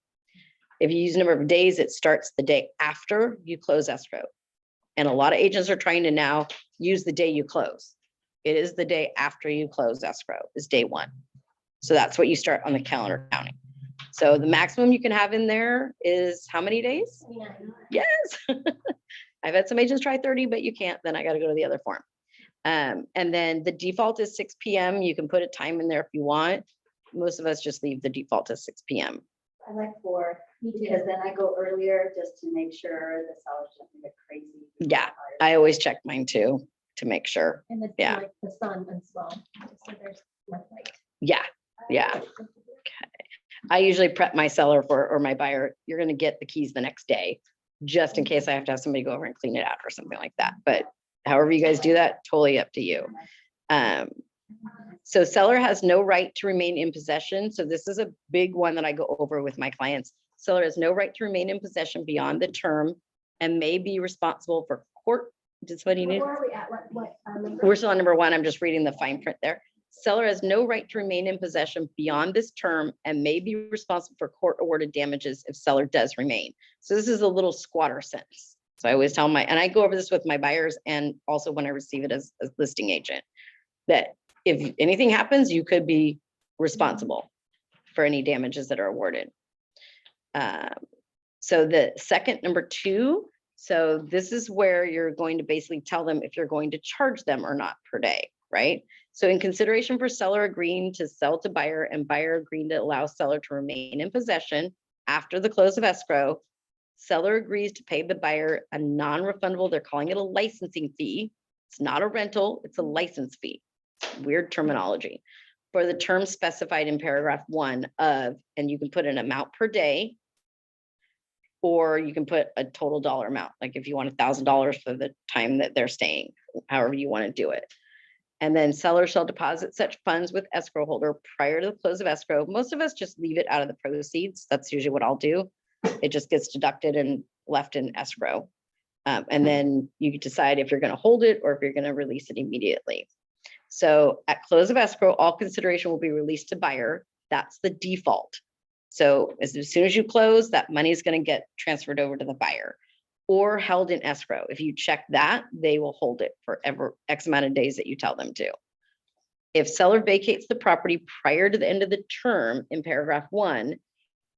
If you use number of days, it starts the day after you close escrow. And a lot of agents are trying to now use the day you close. It is the day after you close escrow is day 1. So that's what you start on the calendar counting. So the maximum you can have in there is how many days? Yes. I've had some agents try 30, but you can't, then I got to go to the other form. And then the default is 6 p.m. You can put a time in there if you want. Most of us just leave the default to 6 p.m. I like 4, because then I go earlier just to make sure the sellers don't get crazy. Yeah, I always check mine too, to make sure. And it's Yeah. like the sun as well. So there's less light. Yeah, yeah. Okay. I usually prep my seller or my buyer, you're going to get the keys the next day, just in case I have to have somebody go over and clean it out or something like that. But however you guys do that, totally up to you. So seller has no right to remain in possession. So this is a big one that I go over with my clients. Seller has no right to remain in possession beyond the term and may be responsible for court. Just what do you need? Where are we at? What number? We're still on number 1. I'm just reading the fine print there. Seller has no right to remain in possession beyond this term and may be responsible for court awarded damages if seller does remain. So this is a little squatter sentence. So I always tell and I go over this with my buyers and also when I receive it as a listing agent, that if anything happens, you could be responsible for any damages that are awarded. So the second, number 2, so this is where you're going to basically tell them if you're going to charge them or not per day, right? So in consideration for seller agreeing to sell to buyer and buyer agreeing to allow seller to remain in possession after the close of escrow, seller agrees to pay the buyer a non-refundable, they're calling it a licensing fee. It's not a rental, it's a license fee. Weird terminology. for the term specified in paragraph 1 of, and you can put an amount per day, or you can put a total dollar amount, like if you want $1,000 for the time that they're staying, however you want to do it. And then seller shall deposit such funds with escrow holder prior to the close of escrow. Most of us just leave it out of the proceeds. That's usually what I'll do. It just gets deducted and left in escrow. And then you decide if you're going to hold it or if you're going to release it immediately. So at close of escrow, all consideration will be released to buyer. That's the default. So as soon as you close, that money is going to get transferred over to the buyer or held in escrow. If you check that, they will hold it for X amount of days that you tell them to. If seller vacates the property prior to the end of the term in paragraph 1,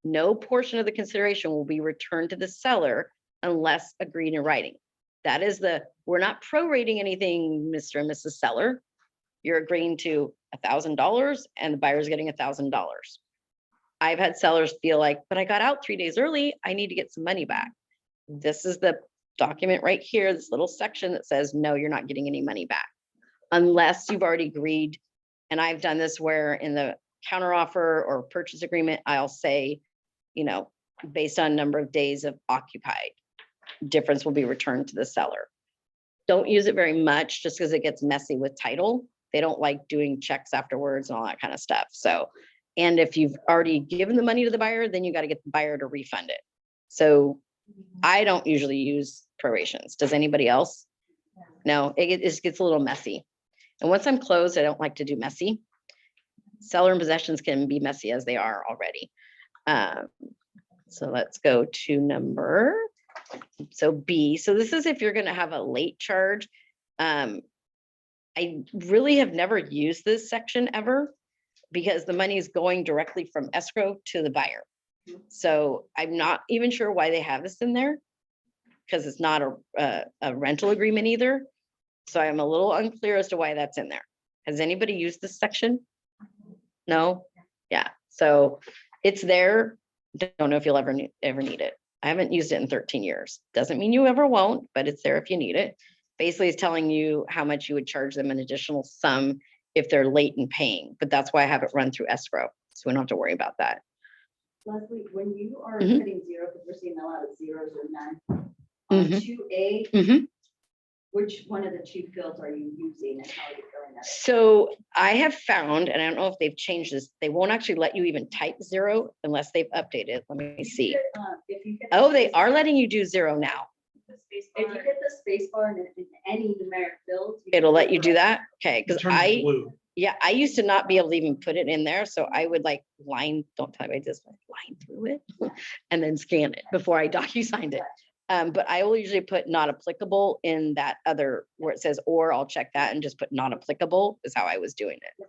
no portion of the consideration will be returned to the seller unless agreed in writing. That is we're not prorating anything, Mr. and Mrs. Seller. You're agreeing to $1,000 and the buyer's getting $1,000. I've had sellers feel like, but I got out 3 days early, I need to get some money back. This is the document right here, this little section that says, no, you're not getting any money back unless you've already agreed. And I've done this where in the counteroffer or purchase agreement, I'll say, based on number of days of occupied, difference will be returned to the seller. Don't use it very much just because it gets messy with title. They don't like doing checks afterwards and all that kind of stuff. So, and if you've already given the money to the buyer, then you got to get the buyer to refund it. So I don't usually use prorations. Does anybody else? No, it just gets a little messy. And once I'm closed, I don't like to do messy. Seller and possessions can be messy as they are already. So let's go to B. So this is if you're going to have a late charge. I really have never used this section ever because the money is going directly from escrow to the buyer. So I'm not even sure why they have this in there because it's not a rental agreement either. So I'm a little unclear as to why that's in there. Has anybody used this section? No? Yeah. So it's there. Don't know if you'll ever need it. I haven't used it in 13 years. Doesn't mean you ever won't, but it's there if you need it. Basically, it's telling you how much you would charge them an additional sum if they're late in paying. But that's why I have it run through escrow. So we don't have to worry about that. Leslie, when you are Mhm. putting zero, because we're seeing a lot of zeros or none, on Mhm. 2A, Mhm. which one of the two fields are you using and how are you filling that? So I have found, and I don't know if they've changed this, they won't actually let you even type zero unless they've updated. Let me see. If you hit Oh, the they space are bar- letting you do zero now. If you hit the space bar and in any numeric field. It'll let you do that? Okay, because Turns blue. I used to not be able to even put it in there. So I would like don't tell me this, line through it and then scan it before I DocuSigned it. But I will usually put not applicable in that other where it says, or I'll check that and just put not applicable is how I was doing it.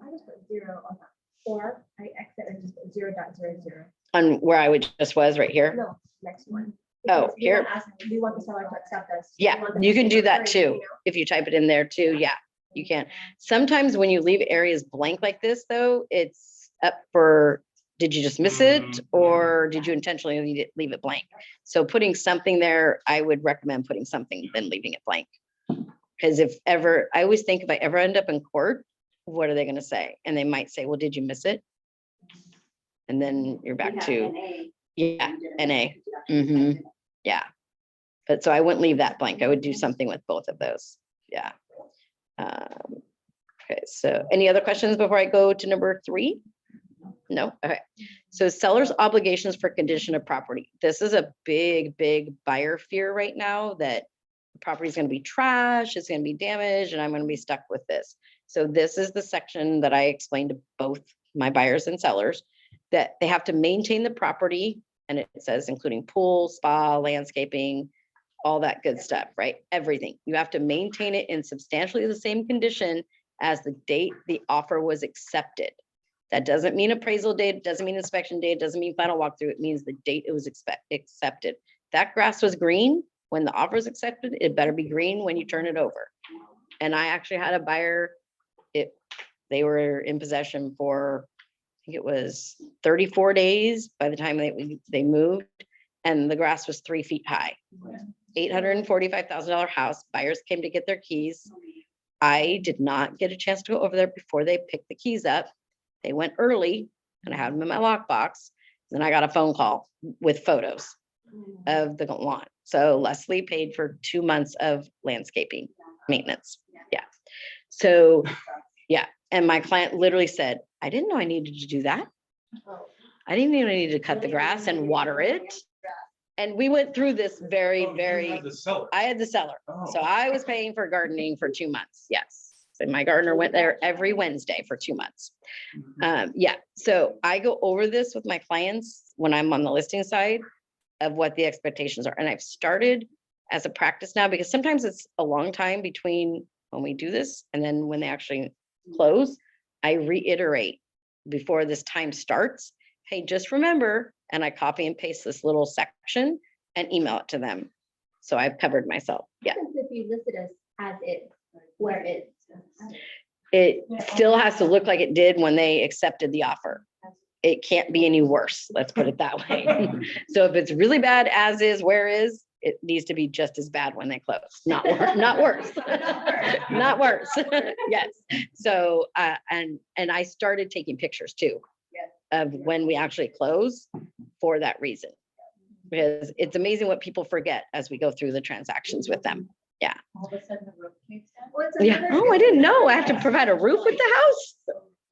I just put 0 on that. Or I exit and just put 0.00. On where I was right here. No, next one. Oh, Because we here. wanna ask, do you want the seller to accept this? Do Yeah, want them you to can say do that agree, too. you know? If you type it in there too, yeah, you can. Sometimes when you leave areas blank like this though, it's up for, did you just miss it? Or did you intentionally leave it blank? So putting something there, I would recommend putting something than leaving it blank. Because I always think if I ever end up in court, what are they gonna say? And they might say, well, did you miss it? And then you're back to, yeah, NA. Mhm. Yeah. But so I wouldn't leave that blank. I would do something with both of those. Yeah. Okay, so any other questions before I go to number 3? No? Okay. So seller's obligations for condition of property. This is a big buyer fear right now that the property is going to be trash, it's going to be damaged, and I'm going to be stuck with this. So this is the section that I explained to both my buyers and sellers that they have to maintain the property, and it says including pool, spa, landscaping, all that good stuff, right? Everything. You have to maintain it in substantially the same condition as the date the offer was accepted. That doesn't mean appraisal date, it doesn't mean inspection date, it doesn't mean final walkthrough, it means the date it was accepted. That grass was green when the offer was accepted, it better be green when you turn it over. And I actually had a buyer, they were in possession for, I think it was 34 days by the time they moved, and the grass was 3 feet high. $845,000 house, buyers came to get their keys. I did not get a chance to go over there before they picked the keys up. They went early and I had them in my lockbox. Then I got a phone call with photos of the lawn. So Leslie paid for 2 months of landscaping maintenance. Yeah. So, yeah. And my client literally said, I didn't know I needed to do that. I didn't even need to cut the grass and water it. And we went through this very, Oh, you very, had the seller. I had the seller. Oh. So I was paying for gardening for 2 months. Yes. And my gardener went there every Wednesday for 2 months. Yeah. So I go over this with my clients when I'm on the listing side of what the expectations are. And I've started as a practice now, because sometimes it's a long time between when we do this and then when they actually close. I reiterate before this time starts, hey, just remember, and I copy and paste this little section and email it to them. So I've covered myself. Yeah. If you list it as is, where is. It still has to look like it did when they accepted the offer. It can't be any worse. Let's put it that way. So if it's really bad as is, where is, it needs to be just as bad when they close, not worse, not worse. Yes. So, and I started taking pictures too of when we actually close for that reason. Because it's amazing what people forget as we go through the transactions with them. Yeah. All of a sudden the roof caved in. Well, it's Yeah. another- Oh, I didn't know. I have to provide a roof with the house.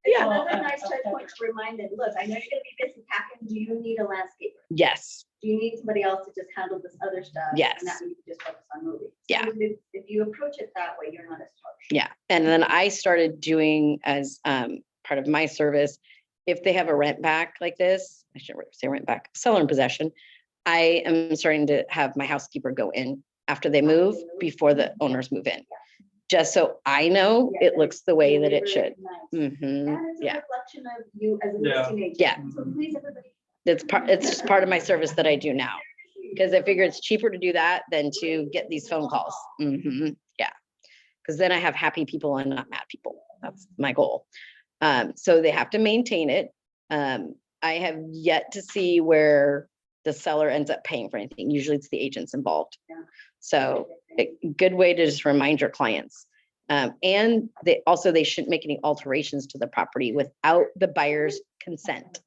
It's Yeah. another nice touch point to remind them, look, I know you're gonna be busy packing, do you need a landscaper? Yes. Do you need somebody else to just handle this other stuff? Yes. And that way you can just focus on moving. Yeah. So if you approach it that way, you're not as harsh. Yeah. And then I started doing as part of my service, if they have a rent back like this, I shouldn't say rent back, seller in possession, I am starting to have my housekeeper go in after they move before the owners move in. Just so I know it looks the way that it should. Nice. Mhm. And it's a Yeah. reflection of you as a Yeah. listing agent. Yeah. So please, everybody. It's just part of my service that I do now. Because I figure it's cheaper to do that than to get these phone calls. Yeah. Because then I have happy people and not mad people. That's my goal. So they have to maintain it. I have yet to see where the seller ends up paying for anything. Usually it's the agents involved. Yeah. So a good way to just remind your clients. And they shouldn't make any alterations to the property without the buyer's consent.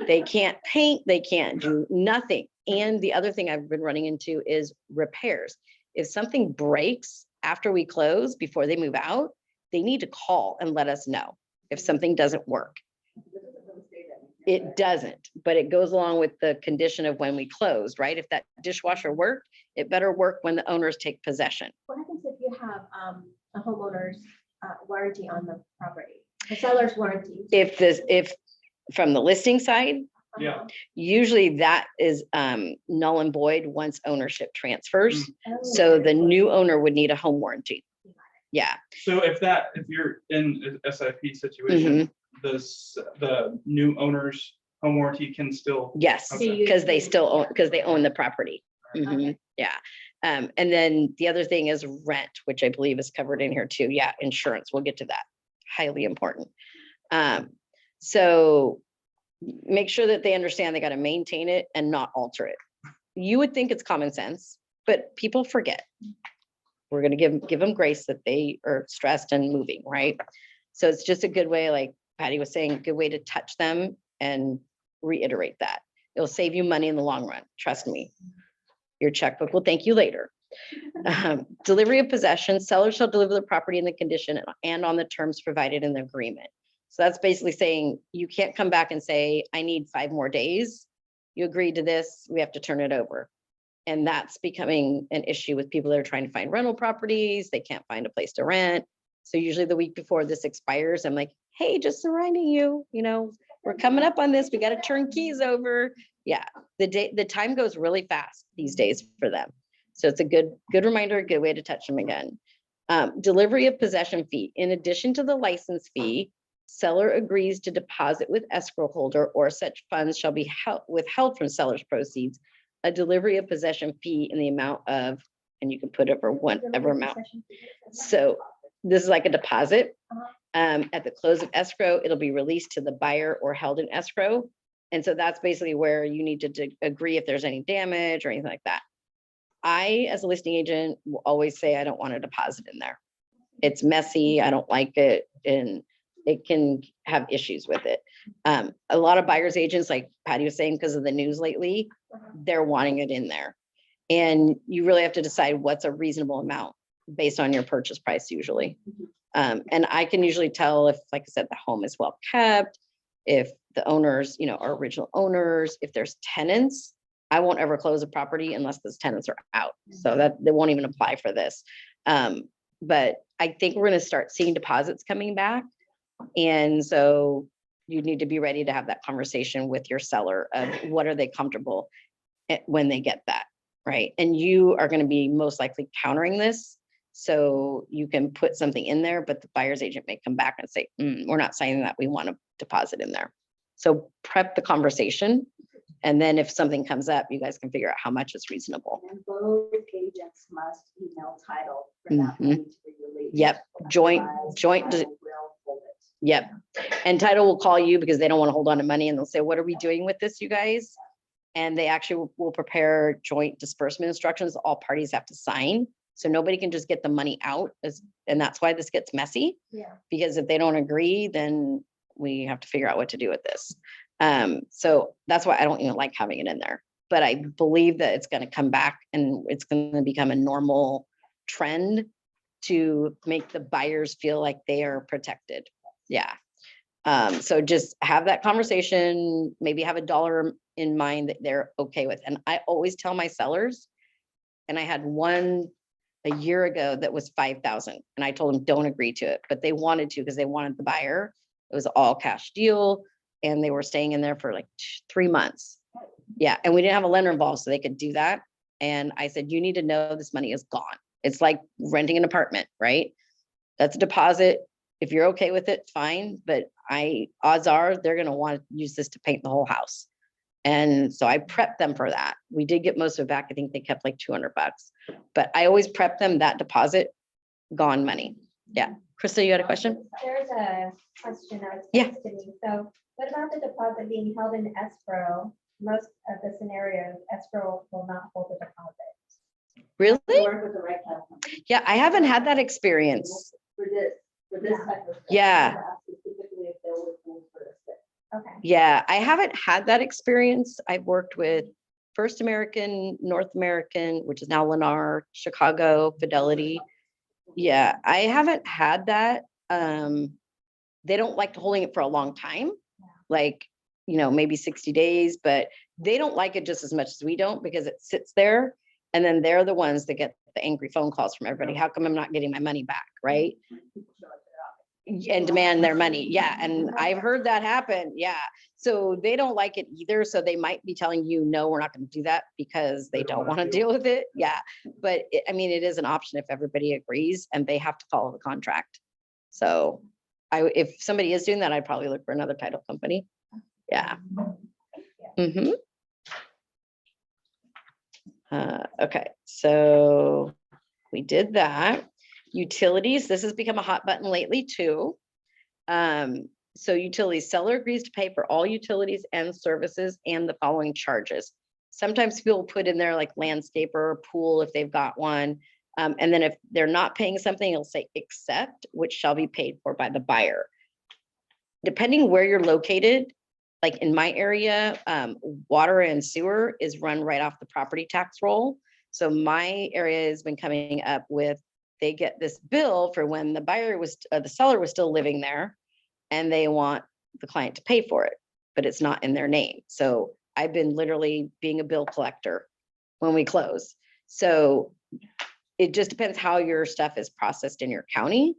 They can't paint, they can't do nothing. And the other thing I've been running into is repairs. If something breaks after we close, before they move out, they need to call and let us know if something doesn't work. It doesn't, but it goes along with the condition of when we closed, right? If that dishwasher worked, it better work when the owners take possession. What happens if you have a homeowner's warranty on the property? The seller's warranty? If from the listing side, Yeah. usually that is null and void once ownership transfers. Oh, So the new owner would need a home warranty. Yeah. So if you're in a SIP situation, the new owner's home warranty can still. Yes, Okay. because they still own, because they own the property. Yeah. And then the other thing is rent, which I believe is covered in here too. Yeah, insurance. We'll get to that. Highly important. So make sure that they understand they got to maintain it and not alter it. You would think it's common sense, but people forget. We're going to give them grace that they are stressed and moving, right? So it's just a good way, like Patty was saying, a good way to touch them and reiterate that. It'll save you money in the long run. Trust me. Your checkbook will thank you later. Delivery of possession, seller shall deliver the property in the condition and on the terms provided in the agreement. So that's basically saying you can't come back and say, I need 5 more days. You agreed to this, we have to turn it over. And that's becoming an issue with people that are trying to find rental properties. They can't find a place to rent. So usually the week before this expires, I'm like, hey, just reminding you, we're coming up on this. We got to turn keys over. Yeah, the time goes really fast these days for them. So it's a good reminder, a good way to touch them again. Delivery of possession fee. In addition to the license fee, seller agrees to deposit with escrow holder or such funds shall be withheld from seller's proceeds, a delivery of possession fee in the amount of, and you can put it for whatever amount. So this is like a deposit. At the close of escrow, it'll be released to the buyer or held in escrow. And so that's basically where you need to agree if there's any damage or anything like that. I, as a listing agent, will always say I don't want a deposit in there. It's messy. I don't like it. And it can have issues with it. A lot of buyer's agents, like Patty was saying, because of the news lately, they're wanting it in there. And you really have to decide what's a reasonable amount based on your purchase price usually. And I can usually tell if, like I said, the home is well kept, if the owners, you know, are original owners, if there's tenants. I won't ever close a property unless those tenants are out. So that they won't even apply for this. But I think we're going to start seeing deposits coming back. And so you need to be ready to have that conversation with your seller of what are they comfortable when they get that, right? And you are going to be most likely countering this. So you can put something in there, but the buyer's agent may come back and say, we're not signing that. We want a deposit in there. So prep the conversation. And then if something comes up, you guys can figure out how much is reasonable. And both agents must email title for that money to be released. Yep. Joint. Otherwise, title will hold it. Yep. And title will call you because they don't want to hold on to money, and they'll say, what are we doing with this, you guys? And they actually will prepare joint disbursement instructions. All parties have to sign. So nobody can just get the money out. And that's why this gets messy. Yeah. Because if they don't agree, then we have to figure out what to do with this. So that's why I don't even like having it in there. But I believe that it's going to come back and it's going to become a normal trend to make the buyers feel like they are protected. Yeah. So just have that conversation, maybe have a dollar in mind that they're okay with. And I always tell my sellers, and I had one a year ago that was 5,000, and I told them don't agree to it, but they wanted to because they wanted the buyer. It was all cash deal, and they were staying in there for like 3 months. Yeah, and we didn't have a lender involved, so they could do that. And I said, you need to know this money is gone. It's like renting an apartment, right? That's a deposit. If you're okay with it, fine. But odds are they're going to want to use this to paint the whole house. And so I prepped them for that. We did get most of it back. I think they kept like $200, but I always prep them that deposit, gone money. Yeah. Krista, you had a question? There's a question that was Yeah. posed to me. So what about the deposit being held in escrow? Most of the scenarios, escrow will not hold the deposit. Really? Work with the right platform. Yeah, I haven't had that experience. For this type of stuff. Yeah. Specifically if there was rules for this. Okay. Yeah, I haven't had that experience. I've worked with First American, North American, which is now Lennar, Chicago, Fidelity. Yeah, I haven't had that. They don't like holding it for a long time, like, maybe 60 days, but they don't like it just as much as we don't because it sits there. And then they're the ones that get the angry phone calls from everybody. How come I'm not getting my money back? Right. And demand their money. Yeah. And I've heard that happen. Yeah. So they don't like it either. So they might be telling you, no, we're not going to do that because they don't want to deal with it. Yeah. But it is an option if everybody agrees and they have to follow the contract. So if somebody is doing that, I'd probably look for another title company. Yeah. Mm-hmm. Okay. So we did that. Utilities, this has become a hot button lately too. So utilities, seller agrees to pay for all utilities and services and the following charges. Sometimes people put in there like landscaper, pool if they've got one. And then if they're not paying something, it'll say except, which shall be paid for by the buyer. Depending where you're located, like in my area, water and sewer is run right off the property tax roll. So my area has been coming up with, they get this bill for when the seller was still living there and they want the client to pay for it, but it's not in their name. So I've been literally being a bill collector when we close. So it just depends how your stuff is processed in your county.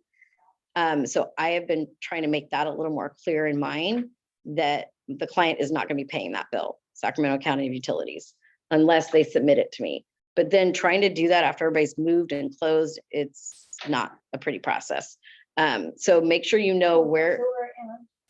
So I have been trying to make that a little more clear in mind that the client is not going to be paying that bill, Sacramento County Utilities, unless they submit it to me. But then trying to do that after everybody's moved and closed, it's not a pretty process. So make sure you know where.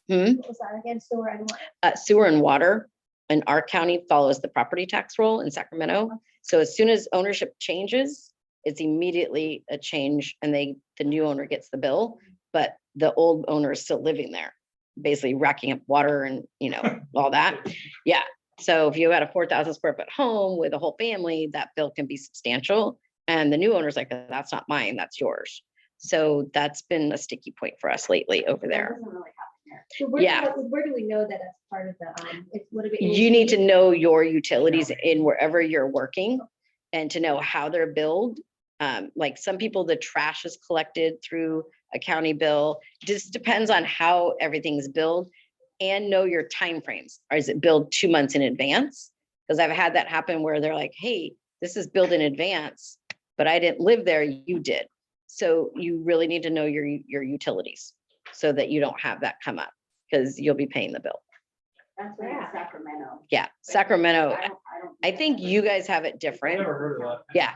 What was that again? Sewer and what? Sewer and water in our county follows the property tax roll in Sacramento. So as soon as ownership changes, it's immediately a change and the new owner gets the bill, but the old owner is still living there, basically racking up water and, all that. Yeah. So if you had a 4,000 square foot home with a whole family, that bill can be substantial. And the new owner's like, that's not mine, that's yours. So that's been a sticky point for us lately over That there. doesn't really happen here. So where, Yeah. where do we know that that's part of the, would it be? You need to know your utilities in wherever you're working and to know how they're billed. Like some people, the trash is collected through a county bill. Just depends on how everything's billed, and know your timeframes. Or is it billed 2 months in advance? Because I've had that happen where they're like, hey, this is billed in advance, but I didn't live there, you did. So you really need to know your utilities so that you don't have that come up, because you'll be paying the bill. That's right, in Sacramento. Yeah, Sacramento, I don't I think you guys have it I've different. never heard of that. Yeah,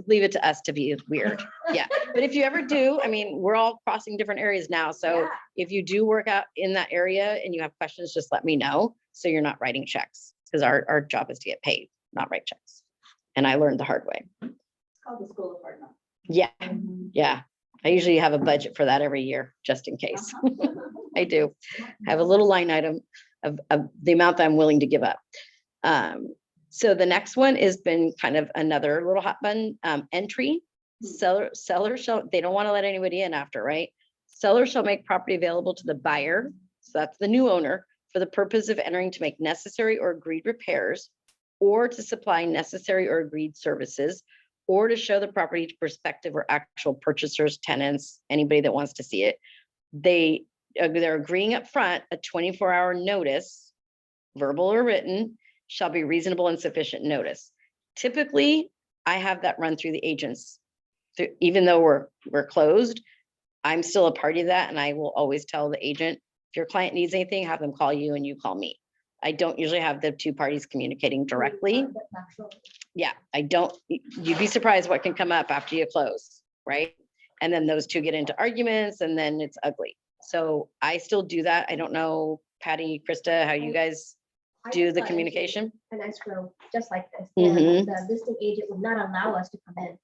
leave it to us to be weird. Yeah, but if you ever do, I mean, we're all crossing different areas now. So Yeah. if you do work out in that area and you have questions, just let me know. So you're not writing checks, because our job is to get paid, not write checks. And I learned the hard way. It's called the School of Hard Knocks. Yeah, yeah. I usually have a budget for that every year, just in case. I do. I have a little line item of the amount that I'm willing to give up. So the next one has been kind of another little hot button, entry. Seller shall, they don't want to let anybody in after, right? Seller shall make property available to the buyer, so that's the new owner, for the purpose of entering to make necessary or agreed repairs, or to supply necessary or agreed services, or to show the property to prospective or actual purchasers, tenants, anybody that wants to see it. They're agreeing up front, a 24-hour notice, verbal or written, shall be reasonable and sufficient notice. Typically, I have that run through the agents. Even though we're closed, I'm still a party to that, and I will always tell the agent, if your client needs anything, have them call you and you call me. I don't usually have the two parties communicating directly. Yeah, I don't, you'd be surprised what can come up after you close, right? And then those two get into arguments and then it's ugly. So I still do that. I don't know, Patty, Krista, how you guys do the communication? An escrow, just like this. Mhm. And the listing agent would not allow us to come in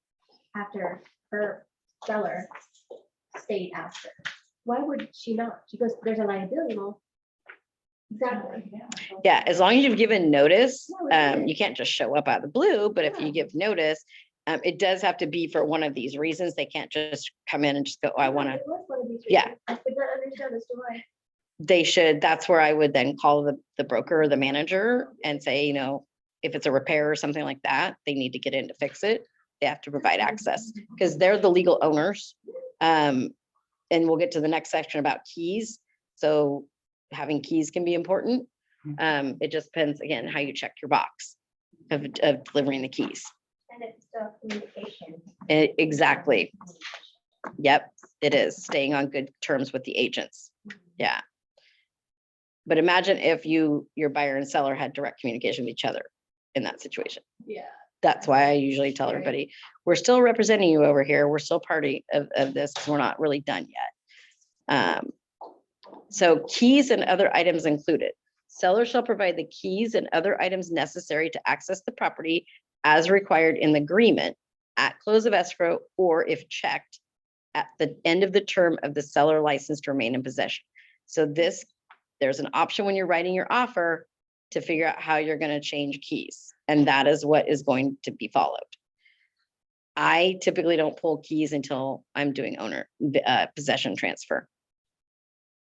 after her seller stayed after. Why would she not? She goes, there's a liability. Well, exactly. Yeah, as long as you've given notice, you can't just show up out of the blue, but if you give notice, it does have to be for one of these reasons. They can't just come in and just go, oh, I want to, It was one of these Yeah. reasons. I could not understand as to why. they should, that's where I would then call the broker or the manager and say, you know, if it's a repair or something like that, they need to get in to fix it. They have to provide access because they're the legal owners. And we'll get to the next section about keys. So having keys can be important. It just depends, again, how you check your box of delivering the keys. And it's still communication. Exactly. Yep, it is staying on good terms with the agents. Yeah. But imagine if your buyer and seller had direct communication with each other in that situation. Yeah. That's why I usually tell everybody, we're still representing you over here. We're still party of this because we're not really done yet. So keys and other items included. Seller shall provide the keys and other items necessary to access the property as required in the agreement at close of escrow, or if checked at the end of the term of the seller license to remain in possession. So there's an option when you're writing your offer to figure out how you're going to change keys. And that is what is going to be followed. I typically don't pull keys until I'm doing possession transfer.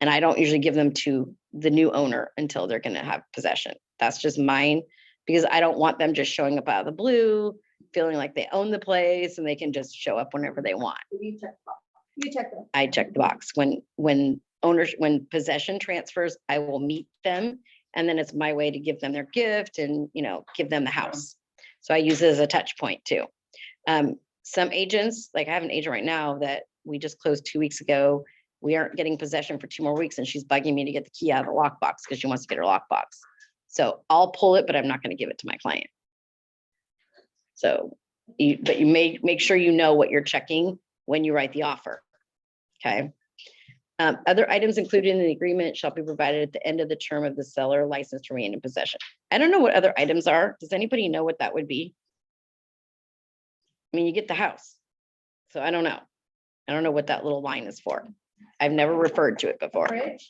And I don't usually give them to the new owner until they're going to have possession. That's just mine, because I don't want them just showing up out of the blue, feeling like they own the place and they can just show up whenever they want. You check the box. You check them. I check the box. When possession transfers, I will meet them. And then it's my way to give them their gift and, give them the house. So I use it as a touch point too. Some agents, like I have an agent right now that we just closed 2 weeks ago. We aren't getting possession for 2 more weeks and she's bugging me to get the key out of the lockbox because she wants to get her lockbox. So I'll pull it, but I'm not going to give it to my client. So, but you may make sure you know what you're checking when you write the offer. Okay. Other items included in the agreement shall be provided at the end of the term of the seller license to remain in possession. I don't know what other items are. Does anybody know what that would be? I mean, you get the house. So I don't know. I don't know what that little line is for. I've never referred to it before. Fridge,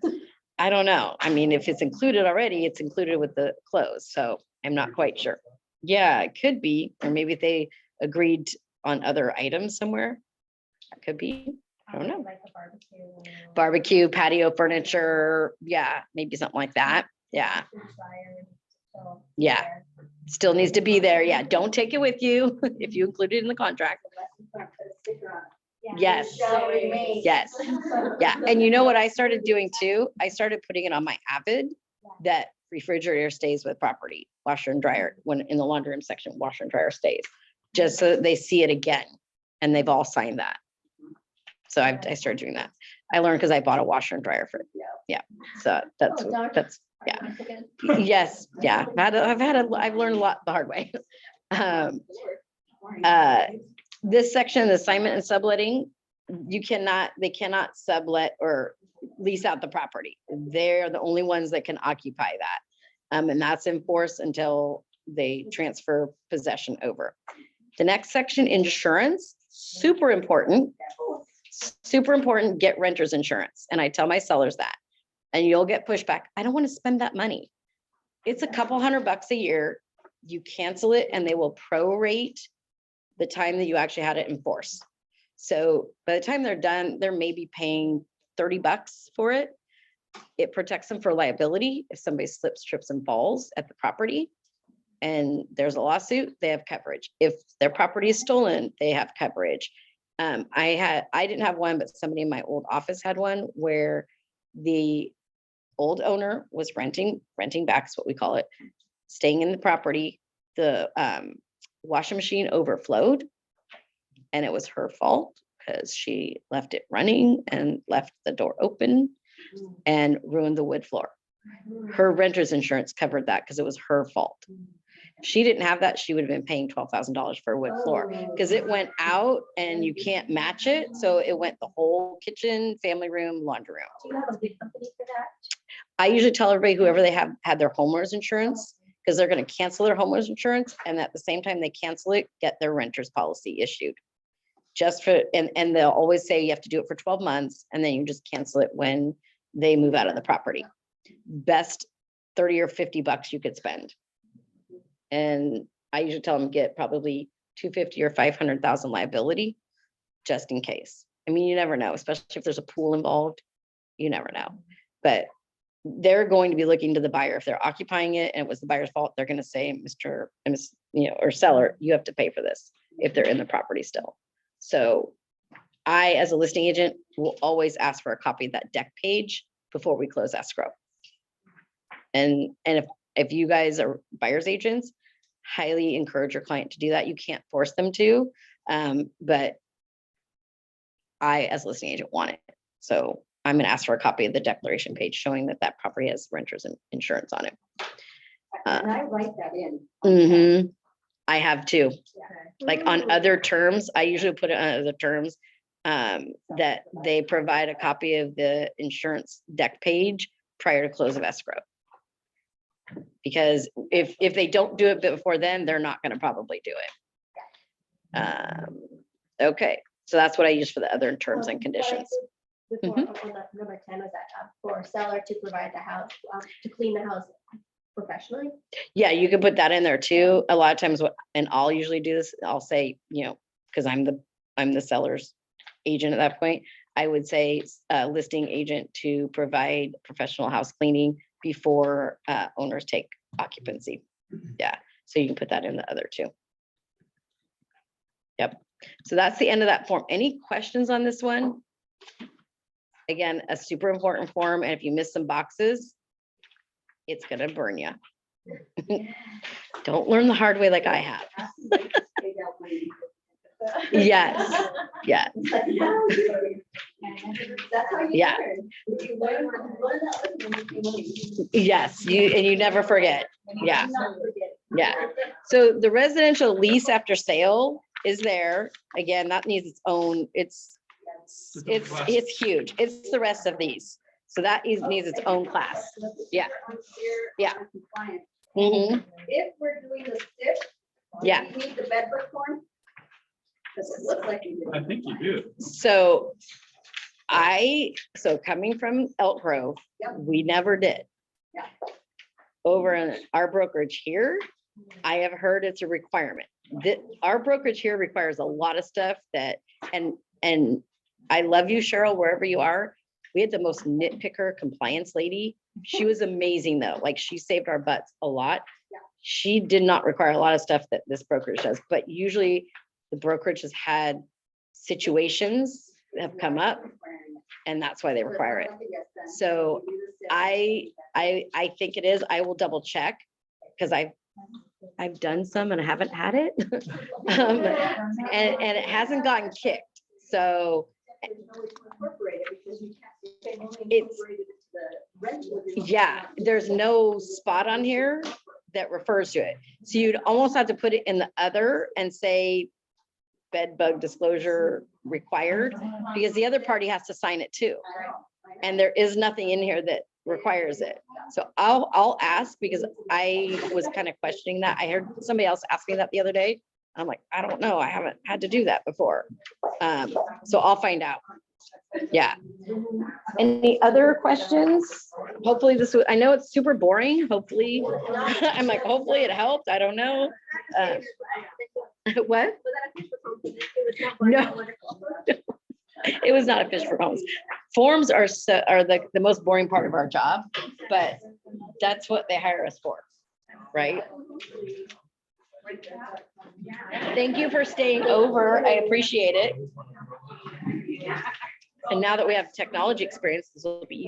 maybe? I don't know. I mean, if it's included already, it's included with the close. So I'm not quite sure. Yeah, it could be. Or maybe they agreed on other items somewhere. Could be, I don't know. Like a barbecue. Barbecue, patio furniture, yeah, maybe something like that. Yeah, food fryer, so Yeah. there. still needs to be there. Yeah, don't take it with you if you include it in the contract. Yeah. Yes. Shall remain. Yes. Yeah, and you know what I started doing too? I started putting it on my Avid that refrigerator stays with property, washer and dryer, when in the laundry room section, washer and dryer stays. Just so that they see it again, and they've all signed that. So I started doing that. I learned because I bought a washer and dryer for it. Yeah, so that's, Oh, darn. that's, yeah. Yes, yeah, I've learned a lot the hard way. This section, the assignment and subletting, they cannot sublet or lease out the property. They're the only ones that can occupy that. And that's enforced until they transfer possession over. The next section, insurance, super important. Super important, get renter's insurance. And I tell my sellers that, and you'll get pushback. I don't want to spend that money. It's a couple $100 a year. You cancel it and they will prorate the time that you actually had it in force. So by the time they're done, they're maybe paying $30 for it. It protects them for liability. If somebody slips, trips and falls at the property and there's a lawsuit, they have coverage. If their property is stolen, they have coverage. I didn't have one, but somebody in my old office had one where the old owner was renting back is what we call it, staying in the property. The washing machine overflowed and it was her fault because she left it running and left the door open and ruined the wood floor. Her renter's insurance covered that because it was her fault. If she didn't have that, she would have been paying $12,000 for a wood floor because it went out and you can't match it. So it went the whole kitchen, family room, laundry room. Do you have a big company for that? I usually tell everybody, whoever they have had their homeowner's insurance, because they're going to cancel their homeowner's insurance. And at the same time they cancel it, get their renter's policy issued. Just for, and they'll always say you have to do it for 12 months and then you just cancel it when they move out of the property. Best 30 or $50 you could spend. And I usually tell them get probably 250 or 500,000 liability, just in case. I mean, you never know, especially if there's a pool involved, you never know. But they're going to be looking to the buyer. If they're occupying it and it was the buyer's fault, they're going to say, Mr. and Miss, or seller, you have to pay for this if they're in the property still. So I, as a listing agent, will always ask for a copy of that deck page before we close escrow. And if you guys are buyer's agents, highly encourage your client to do that. You can't force them to, but I, as a listing agent, want it. So I'm gonna ask for a copy of the declaration page showing that that property has renters and insurance on it. And I write that in. Mhm. I have too. Like on other terms, I usually put it on other terms, that they provide a copy of the insurance deck page prior to close of escrow. Because if they don't do it before then, they're not gonna probably do it. Okay, so that's what I use for the other terms and conditions. Before, on that number 10 was that for seller to provide the house, to clean the house professionally. Yeah, you can put that in there too. A lot of times and I'll usually do this, I'll say, because I'm the seller's agent at that point, I would say listing agent to provide professional house cleaning before owners take occupancy. Yeah, so you can put that in the other two. Yep, so that's the end of that form. Any questions on this one? Again, a super important form, and if you miss some boxes, it's gonna burn you. Don't learn the hard way like I have. Yes, yeah, That's how you Yeah. learn. You learn that. yes, you never forget. Yeah. Not forget. Yeah, so the residential lease after sale is there. Again, that needs its own, it's huge. It's the rest of these. So that needs its own class. Yeah. Yeah. Mhm. If we're doing the SIP. Yeah. We need the bedrock form. Because it looks like you do. I think you do. So coming from Elk Grove, we never did. Yeah. Over in our brokerage here, I have heard it's a requirement. That our brokerage here requires a lot of stuff and And I love you, Cheryl, wherever you are. We had the most nitpicker compliance lady. She was amazing though. Like she saved our butts a lot. She did not require a lot of stuff that this brokerage does, but usually the brokerage has had situations that have come up and that's why they require it. So I think it is. I will double check because I've done some and I haven't had it. And it hasn't gotten kicked. So it's, yeah, there's no spot on here that refers to it. So you'd almost have to put it in the other and say bed bug disclosure required, because the other party has to sign it too. And there is nothing in here that requires it. So I'll ask, because I was kind of questioning that. I heard somebody else ask me that the other day. I'm like, I don't know. I haven't had to do that before. So I'll find out. Yeah. Any other questions? Hopefully this was, I know it's super boring. Hopefully, I'm like, hopefully it helped. I don't know. What? No. It was not a fish for homes. Forms are the most boring part of our job, but that's what they hire us for, right? Thank you for staying over. I appreciate it. And now that we have technology experience, this will be easy.